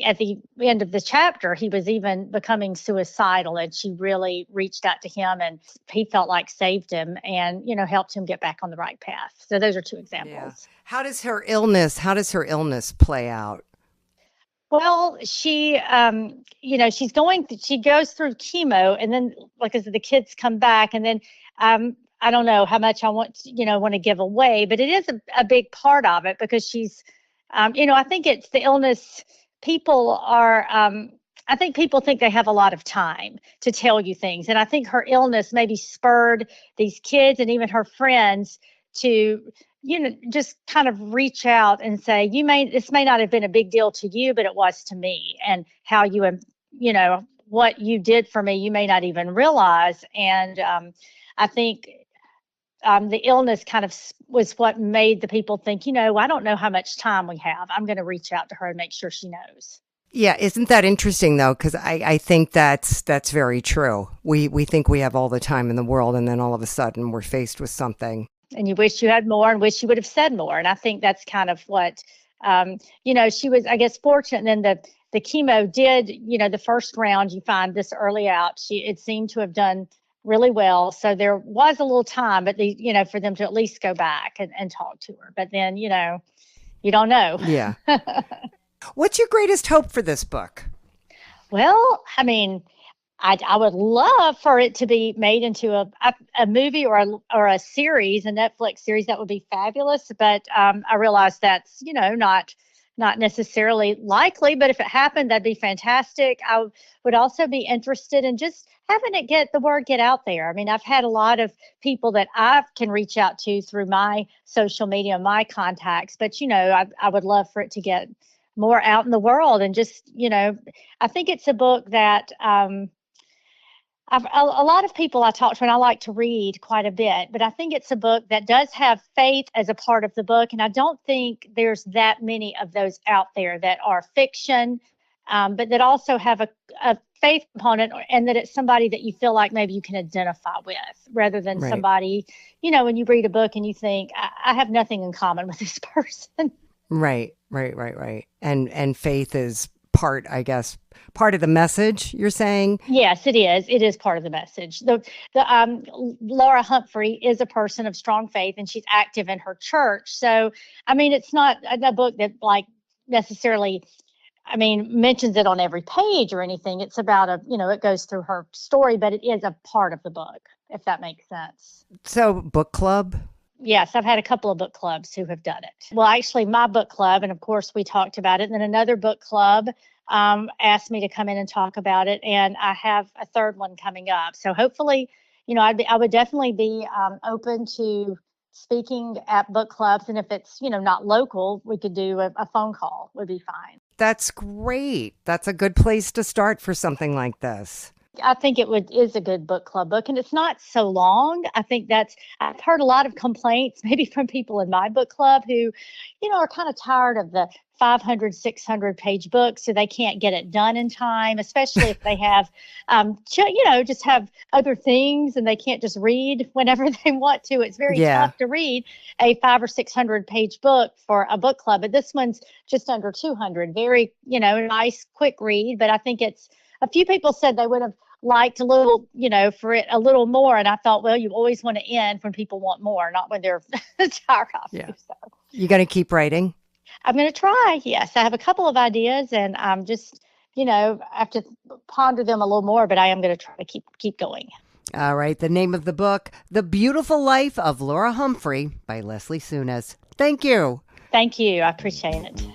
Speaker 6: at the end of the chapter, he was even becoming suicidal, and she really reached out to him, and he felt like saved him and, helped him get back on the right path. So those are two examples.
Speaker 1: Yeah. How does her illness play out?
Speaker 6: Well, she goes through chemo, and then, like I said, the kids come back, and then I don't know how much I want to give away, but it is a big part of it because she's, I think it's the illness. I think people think they have a lot of time to tell you things, and I think her illness maybe spurred these kids and even her friends to, just kind of reach out and say, this may not have been a big deal to you, but it was to me, and how what you did for me, you may not even realize. And I think the illness kind of was what made the people think, I don't know how much time we have. I'm going to reach out to her and make sure she knows.
Speaker 1: Yeah, isn't that interesting, though? Because I think that's very true. We think we have all the time in the world, and then all of a sudden we're faced with something.
Speaker 6: And you wish you had more and wish you would have said more. And I think that's kind of what, she was, I guess, fortunate. And then the chemo did, the first round, you find this early out, it seemed to have done really well. So there was a little time, but for them to at least go back and talk to her. But then, you don't know.
Speaker 1: Yeah. What's your greatest hope for this book?
Speaker 6: Well, I mean, I would love for it to be made into a movie or a series, a Netflix series. That would be fabulous. But I realize that's, not necessarily likely. But if it happened, that'd be fantastic. I would also be interested in just having it get out there. I mean, I've had a lot of people that I can reach out to through my social media, my contacts. But I would love for it to get more out in the world, and just I think it's a book that a lot of people I talk to, and I like to read quite a bit, but I think it's a book that does have faith as a part of the book. And I don't think there's that many of those out there that are fiction, but that also have a faith component, and that it's somebody that you feel like maybe you can identify with, rather than
Speaker 1: Right.
Speaker 6: somebody, when you read a book and you think, I have nothing in common with this person.
Speaker 1: Right. And faith is part of the message, you're saying?
Speaker 6: Yes, it is. It is part of the message. The Laura Humphrey is a person of strong faith, and she's active in her church. So, I mean, it's not a book that necessarily, mentions it on every page or anything. It's about it goes through her story, but it is a part of the book, if that makes sense.
Speaker 1: So, book club?
Speaker 6: Yes, I've had a couple of book clubs who have done it. Well, actually, my book club, and of course, we talked about it. And then another book club asked me to come in and talk about it, and I have a third one coming up. So hopefully, I would definitely be open to speaking at book clubs, and if it's not local, we could do a phone call. Would be fine.
Speaker 1: That's great. That's a good place to start for something like this.
Speaker 6: I think is a good book club book, and it's not so long. I've heard a lot of complaints, maybe from people in my book club who, are kind of tired of the 500, 600 page books, so they can't get it done in time, especially if they have, just have other things and they can't just read whenever they want to. It's very tough to read a 500 or 600 page book for a book club, but this one's just under 200. Very, nice, quick read, but I think a few people said they would have liked a little, for it a little more. And I thought, well, you always want to end when people want more, not when they're tired of you. So.
Speaker 1: You going to keep writing?
Speaker 6: I'm going to try. Yes. I have a couple of ideas, and I'm just, I have to ponder them a little more, but I am going to try to keep going.
Speaker 1: All right. The name of the book, The Beautiful Life of Laura Humphrey by Lesley Sunas. Thank you.
Speaker 6: Thank you. I appreciate it.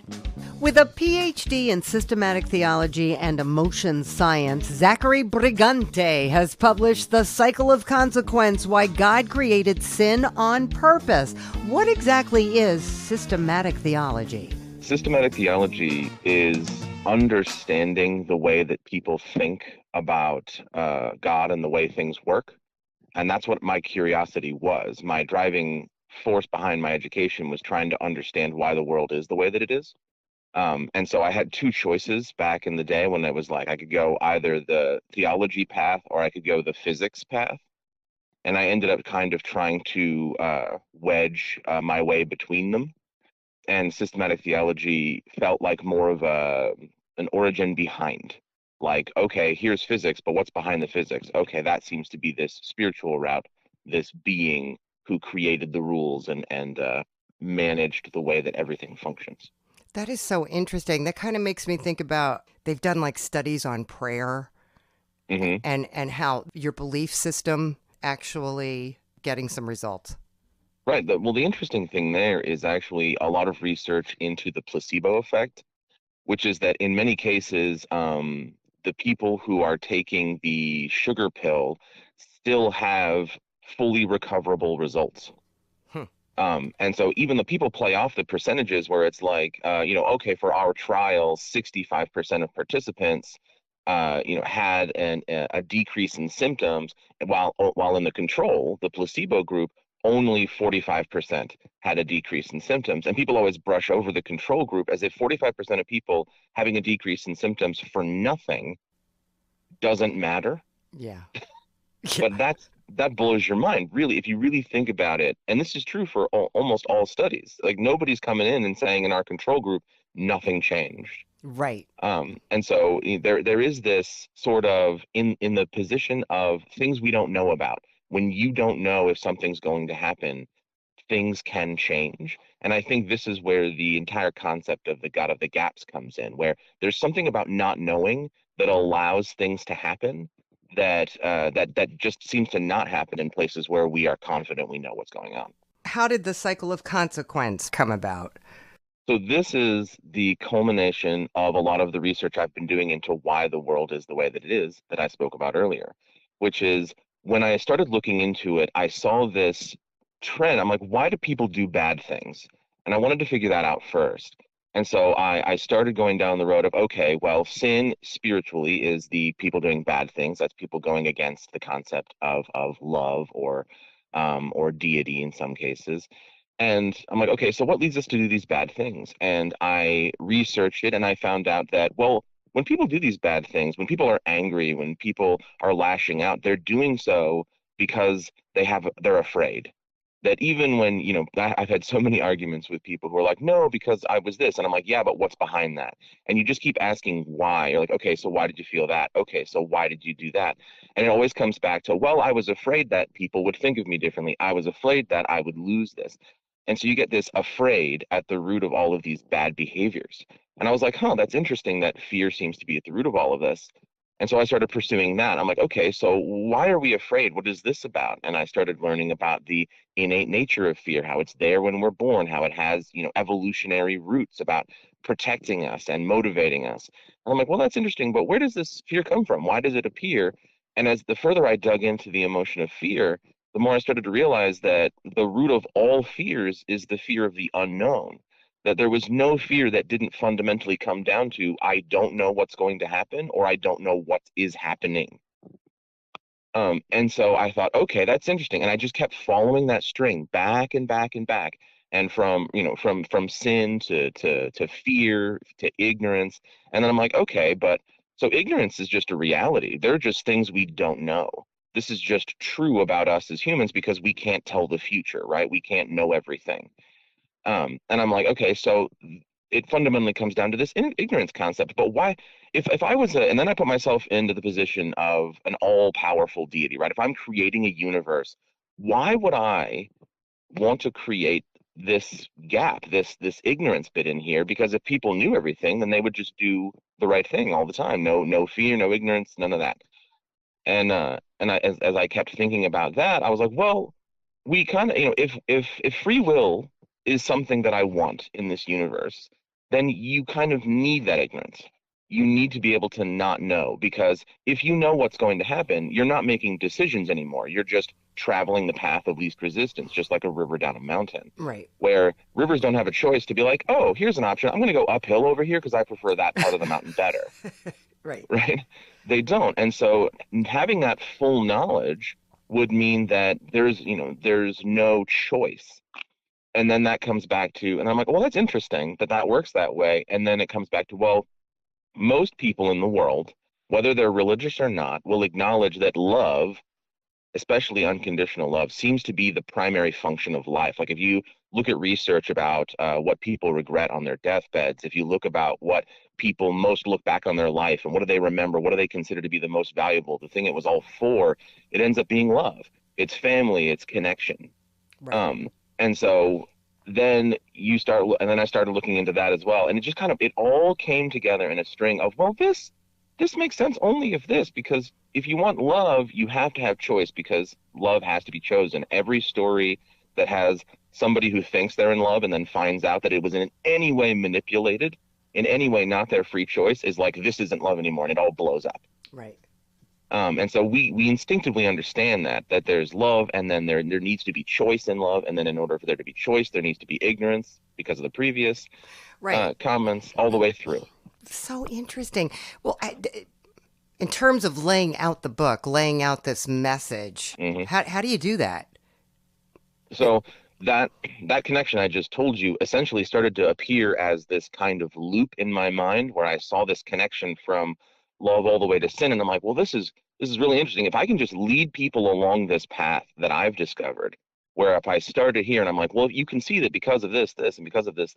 Speaker 1: With a Ph.D. in systematic theology and emotion science, Zachary Brigante has published The Cycle of Consequence: Why God Created Sin on Purpose. What exactly is systematic theology?
Speaker 7: Systematic theology is understanding the way that people think about God and the way things work. And that's what my curiosity was. My driving force behind my education was trying to understand why the world is the way that it is. And so I had two choices back in the day when it was like I could go either the theology path or I could go the physics path. And I ended up kind of trying to wedge my way between them. And systematic theology felt like more of an origin behind. Like, okay, here's physics, but what's behind the physics? Okay, that seems to be this spiritual route, this being who created the rules and managed the way that everything functions.
Speaker 1: That is so interesting. That kind of makes me think about, they've done like studies on prayer and how your belief system actually getting some results.
Speaker 7: Right. Well, the interesting thing there is actually a lot of research into the placebo effect, which is that in many cases, the people who are taking the sugar pill still have fully recoverable results. And so even the people play off the percentages where it's like, okay, for our trial, 65% of participants, had a decrease in symptoms, while in the control, the placebo group, only 45% had a decrease in symptoms. And people always brush over the control group as if 45% of people having a decrease in symptoms for nothing doesn't matter.
Speaker 1: Yeah.
Speaker 7: But that blows your mind, really, if you really think about it. And this is true for almost all studies. Like, nobody's coming in and saying in our control group, nothing changed.
Speaker 1: Right.
Speaker 7: And so there is this sort of in the position of things we don't know about. When you don't know if something's going to happen, things can change. And I think this is where the entire concept of the God of the gaps comes in, where there's something about not knowing that allows things to happen that just seems to not happen in places where we are confident we know what's going on.
Speaker 1: How did the cycle of consequence come about?
Speaker 7: So this is the culmination of a lot of the research I've been doing into why the world is the way that it is that I spoke about earlier, which is when I started looking into it, I saw this trend. I'm like, why do people do bad things? And I wanted to figure that out first. And so I started going down the road of, okay, well, sin spiritually is the people doing bad things. That's people going against the concept of love or deity in some cases. And I'm like, okay, so what leads us to do these bad things? And I researched it and I found out that, well, when people do these bad things, when people are angry, when people are lashing out, they're doing so because they're afraid. That even when, I've had so many arguments with people who are like, no, because I was this. And I'm like, yeah, but what's behind that? And you just keep asking why. You're like, okay, so why did you feel that? Okay, so why did you do that? And it always comes back to, well, I was afraid that people would think of me differently. I was afraid that I would lose this. And so you get this afraid at the root of all of these bad behaviors. And I was like, huh, that's interesting that fear seems to be at the root of all of this. And so I started pursuing that. I'm like, okay, so why are we afraid? What is this about? And I started learning about the innate nature of fear, how it's there when we're born, how it has, evolutionary roots about protecting us and motivating us. And I'm like, well, that's interesting, but where does this fear come from? Why does it appear? And as the further I dug into the emotion of fear, the more I started to realize that the root of all fears is the fear of the unknown. That there was no fear that didn't fundamentally come down to, I don't know what's going to happen, or I don't know what is happening. And so I thought, okay, that's interesting. And I just kept following that string back and back and back. And from sin to fear to ignorance. And then I'm like, okay, but so ignorance is just a reality. They're just things we don't know. This is just true about us as humans because we can't tell the future, right? We can't know everything. And I'm like, okay, so it fundamentally comes down to this ignorance concept. But why, if I was and then I put myself into the position of an all-powerful deity, right? If I'm creating a universe, why would I want to create this gap, this ignorance bit in here? Because if people knew everything, then they would just do the right thing all the time. No fear, no ignorance, none of that. And as I kept thinking about that, I was like, well, we kind of, if free will is something that I want in this universe, then you kind of need that ignorance. You need to be able to not know, because if you know what's going to happen, you're not making decisions anymore. You're just traveling the path of least resistance, just like a river down a mountain.
Speaker 1: Right.
Speaker 7: Where rivers don't have a choice to be like, oh, here's an option. I'm going to go uphill over here because I prefer that part of the mountain better.
Speaker 1: Right.
Speaker 7: Right? They don't. And so having that full knowledge would mean that there's no choice. And then that comes back to, and I'm like, well, that's interesting that works that way. And then it comes back to, well, most people in the world, whether they're religious or not, will acknowledge that love, especially unconditional love, seems to be the primary function of life. Like if you look at research about what people regret on their deathbeds, if you look about what people most look back on their life and what do they remember, what do they consider to be the most valuable, the thing it was all for, it ends up being love. It's family, it's connection.
Speaker 1: Right.
Speaker 7: And so then I started looking into that as well. And it just it all came together in a string of, well, this makes sense only if this, because if you want love, you have to have choice, because love has to be chosen. Every story that has somebody who thinks they're in love and then finds out that it was in any way manipulated, in any way not their free choice, is like, this isn't love anymore, and it all blows up.
Speaker 1: Right.
Speaker 7: And so we instinctively understand that there's love, and then there needs to be choice in love, and then in order for there to be choice, there needs to be ignorance because of the previous comments all the way through.
Speaker 1: So interesting. Well, in terms of laying out the book, laying out this message, how do you do that?
Speaker 7: So that connection I just told you essentially started to appear as this kind of loop in my mind, where I saw this connection from love all the way to sin, and I'm like, well, this is really interesting. If I can just lead people along this path that I've discovered, where if I started here and I'm like, well, you can see that because of this, and because of this,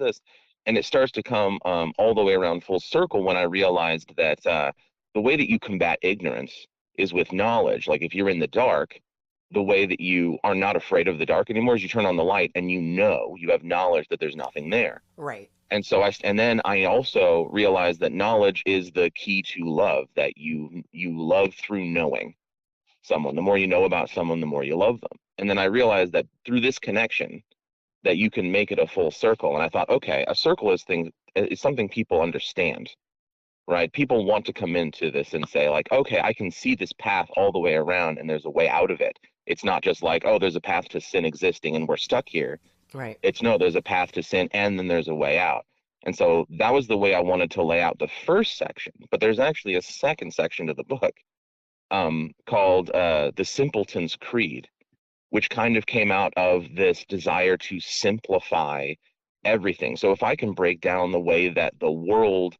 Speaker 7: and it starts to come all the way around full circle when I realized that the way that you combat ignorance is with knowledge. Like if you're in the dark, the way that you are not afraid of the dark anymore is you turn on the light and you have knowledge that there's nothing there.
Speaker 1: Right.
Speaker 7: And so then I also realized that knowledge is the key to love, that you love through knowing someone. The more you know about someone, the more you love them. And then I realized that through this connection, that you can make it a full circle. And I thought, okay, a circle is something people understand, right? People want to come into this and say like, okay, I can see this path all the way around and there's a way out of it. It's not just like, oh, there's a path to sin existing and we're stuck here.
Speaker 1: Right.
Speaker 7: It's no, there's a path to sin and then there's a way out. And so that was the way I wanted to lay out the first section. But there's actually a second section to the book called The Simpleton's Creed, which kind of came out of this desire to simplify everything. So if I can break down the way the world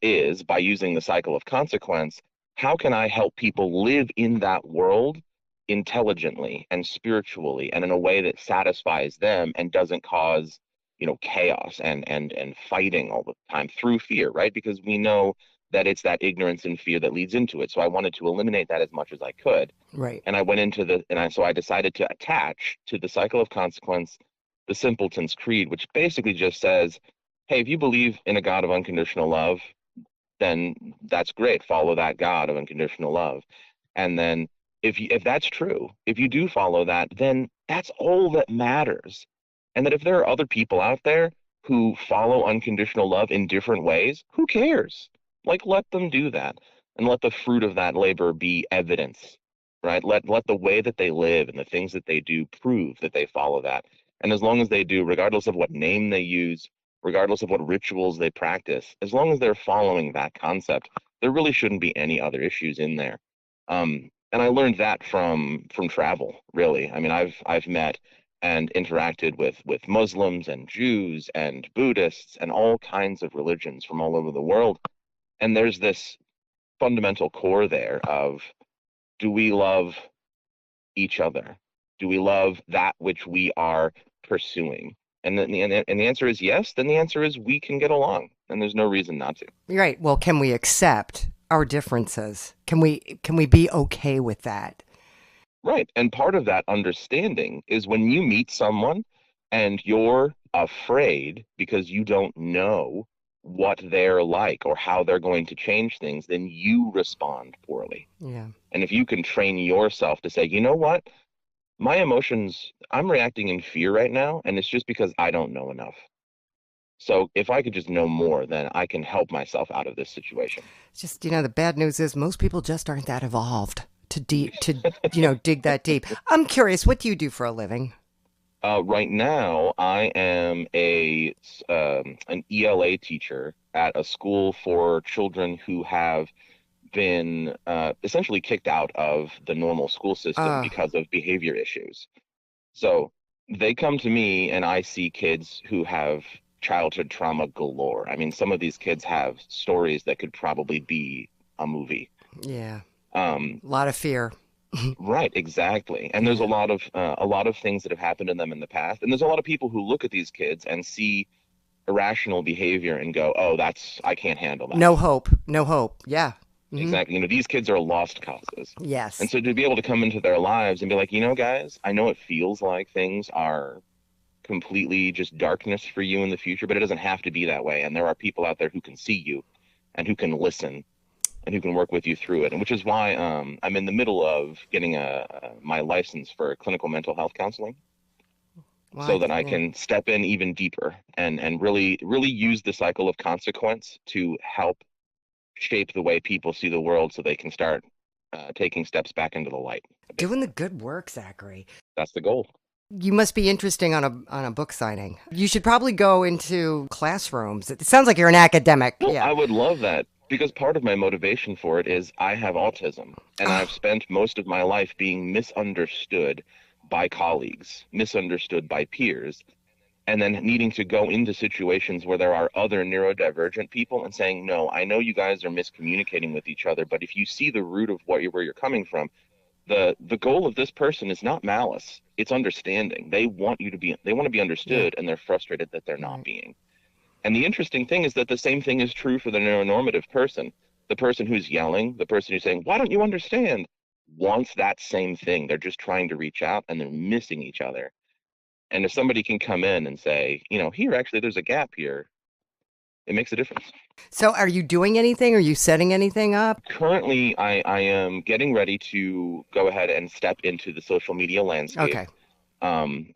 Speaker 7: is by using the cycle of consequence, how can I help people live in that world intelligently and spiritually and in a way that satisfies them and doesn't cause, chaos and fighting all the time through fear, right? Because we know that it's that ignorance and fear that leads into it. So I wanted to eliminate that as much as I could.
Speaker 1: Right.
Speaker 7: And I went into so I decided to attach to the cycle of consequence the Simpleton's Creed, which basically just says, hey, if you believe in a God of unconditional love, then that's great. Follow that God of unconditional love. And then if that's true, if you do follow that, then that's all that matters. And that if there are other people out there who follow unconditional love in different ways, who cares? Like, let them do that and let the fruit of that labor be evidence, right? Let the way that they live and the things that they do prove that they follow that. And as long as they do, regardless of what name they use, regardless of what rituals they practice, as long as they're following that concept, there really shouldn't be any other issues in there. And I learned that from travel, really. I mean, I've met and interacted with Muslims and Jews and Buddhists and all kinds of religions from all over the world. And there's this fundamental core there of, do we love each other? Do we love that which we are pursuing? And the answer is yes. Then the answer is we can get along, and there's no reason not to.
Speaker 1: Right. Well, can we accept our differences? Can we be okay with that?
Speaker 7: Right. And part of that understanding is when you meet someone and you're afraid because you don't know what they're like or how they're going to change things, then you respond poorly.
Speaker 1: Yeah.
Speaker 7: And if you can train yourself to say, you know what, my emotions, I'm reacting in fear right now, and it's just because I don't know enough. So if I could just know more, then I can help myself out of this situation.
Speaker 1: It's just, the bad news is most people just aren't that evolved to dig that deep. I'm curious, what do you do for a living?
Speaker 7: Right now, I am an ELA teacher at a school for children who have been essentially kicked out of the normal school system because of behavior issues. So they come to me and I see kids who have childhood trauma galore. I mean, some of these kids have stories that could probably be a movie.
Speaker 1: Yeah. A lot of fear.
Speaker 7: Right, exactly. And there's a lot of things that have happened to them in the past. And there's a lot of people who look at these kids and see irrational behavior and go, oh, I can't handle that.
Speaker 1: No hope. Yeah. Mm-hmm.
Speaker 7: Exactly. These kids are lost causes.
Speaker 1: Yes.
Speaker 7: And so to be able to come into their lives and be like, guys, I know it feels like things are completely just darkness for you in the future, but it doesn't have to be that way. And there are people out there who can see you and who can listen and who can work with you through it. And which is why I'm in the middle of getting my license for clinical mental health counseling. Wow, so that I can step in even deeper and really, really use the cycle of consequence to help shape the way people see the world so they can start taking steps back into the light.
Speaker 1: Doing the good work, Zachary.
Speaker 7: That's the goal.
Speaker 1: You must be interesting on a book signing. You should probably go into classrooms. It sounds like you're an academic.
Speaker 7: Well,
Speaker 1: yeah.
Speaker 7: I would love that. Because part of my motivation for it is I have autism, and I've spent most of my life being misunderstood by colleagues, misunderstood by peers, and then needing to go into situations where there are other neurodivergent people and saying, no, I know you guys are miscommunicating with each other, but if you see the root of where you're coming from, the goal of this person is not malice, it's understanding. They want to be understood, and they're frustrated that they're not being. And the interesting thing is that the same thing is true for the neuronormative person. The person who's yelling, the person who's saying, why don't you understand? wants that same thing. They're just trying to reach out and they're missing each other. And if somebody can come in and say, here, actually, there's a gap here, it makes a difference.
Speaker 1: So are you doing anything? Are you setting anything up?
Speaker 7: Currently, I am getting ready to go ahead and step into the social media landscape.
Speaker 1: Okay.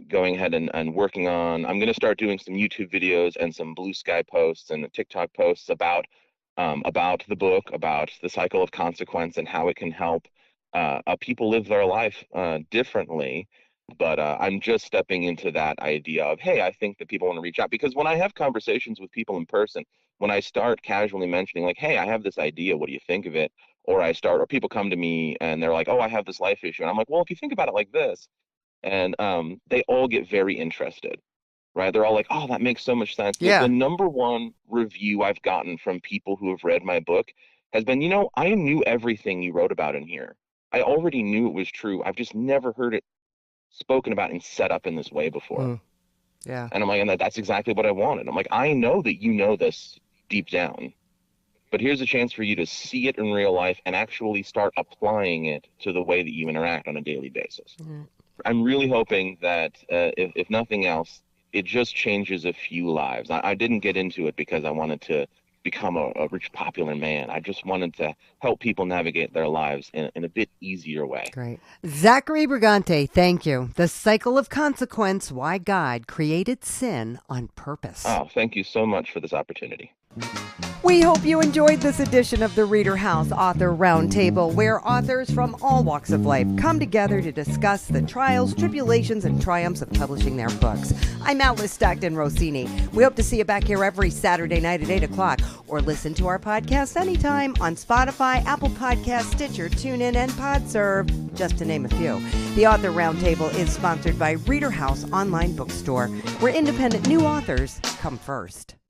Speaker 7: Going ahead and working on, I'm going to start doing some YouTube videos and some Blue Sky posts and TikTok posts about the book, about the cycle of consequence and how it can help people live their life differently. But I'm just stepping into that idea of, hey, I think that people want to reach out, because when I have conversations with people in person, when I start casually mentioning like, hey, I have this idea, what do you think of it? Or people come to me and they're like, oh, I have this life issue. And I'm like, well, if you think about it like this, and they all get very interested, right? They're all like, oh, that makes so much sense.
Speaker 1: Yeah.
Speaker 7: The number one review I've gotten from people who have read my book has been, I knew everything you wrote about in here. I already knew it was true. I've just never heard it spoken about and set up in this way before.
Speaker 1: Yeah.
Speaker 7: And I'm like, and that's exactly what I wanted. I'm like, I know that you know this deep down, but here's a chance for you to see it in real life and actually start applying it to the way that you interact on a daily basis. I'm really hoping that if nothing else, it just changes a few lives. I didn't get into it because I wanted to become a rich, popular man. I just wanted to help people navigate their lives in a bit easier way.
Speaker 1: Great. Zachary Brigante, thank you. The Cycle of Consequence, Why God Created Sin on Purpose.
Speaker 7: Oh, thank you so much for this opportunity.
Speaker 1: We hope you enjoyed this edition of the ReaderHouse Author Roundtable, where authors from all walks of life come together to discuss the trials, tribulations, and triumphs of publishing their books. I'm Alice Stockton Rossini. We hope to see you back here every Saturday night at 8 o'clock, or listen to our podcast anytime on Spotify, Apple Podcasts, Stitcher, TuneIn, and PodServe, just to name a few. The Author Roundtable is sponsored by ReaderHouse Online Bookstore, where independent new authors come first.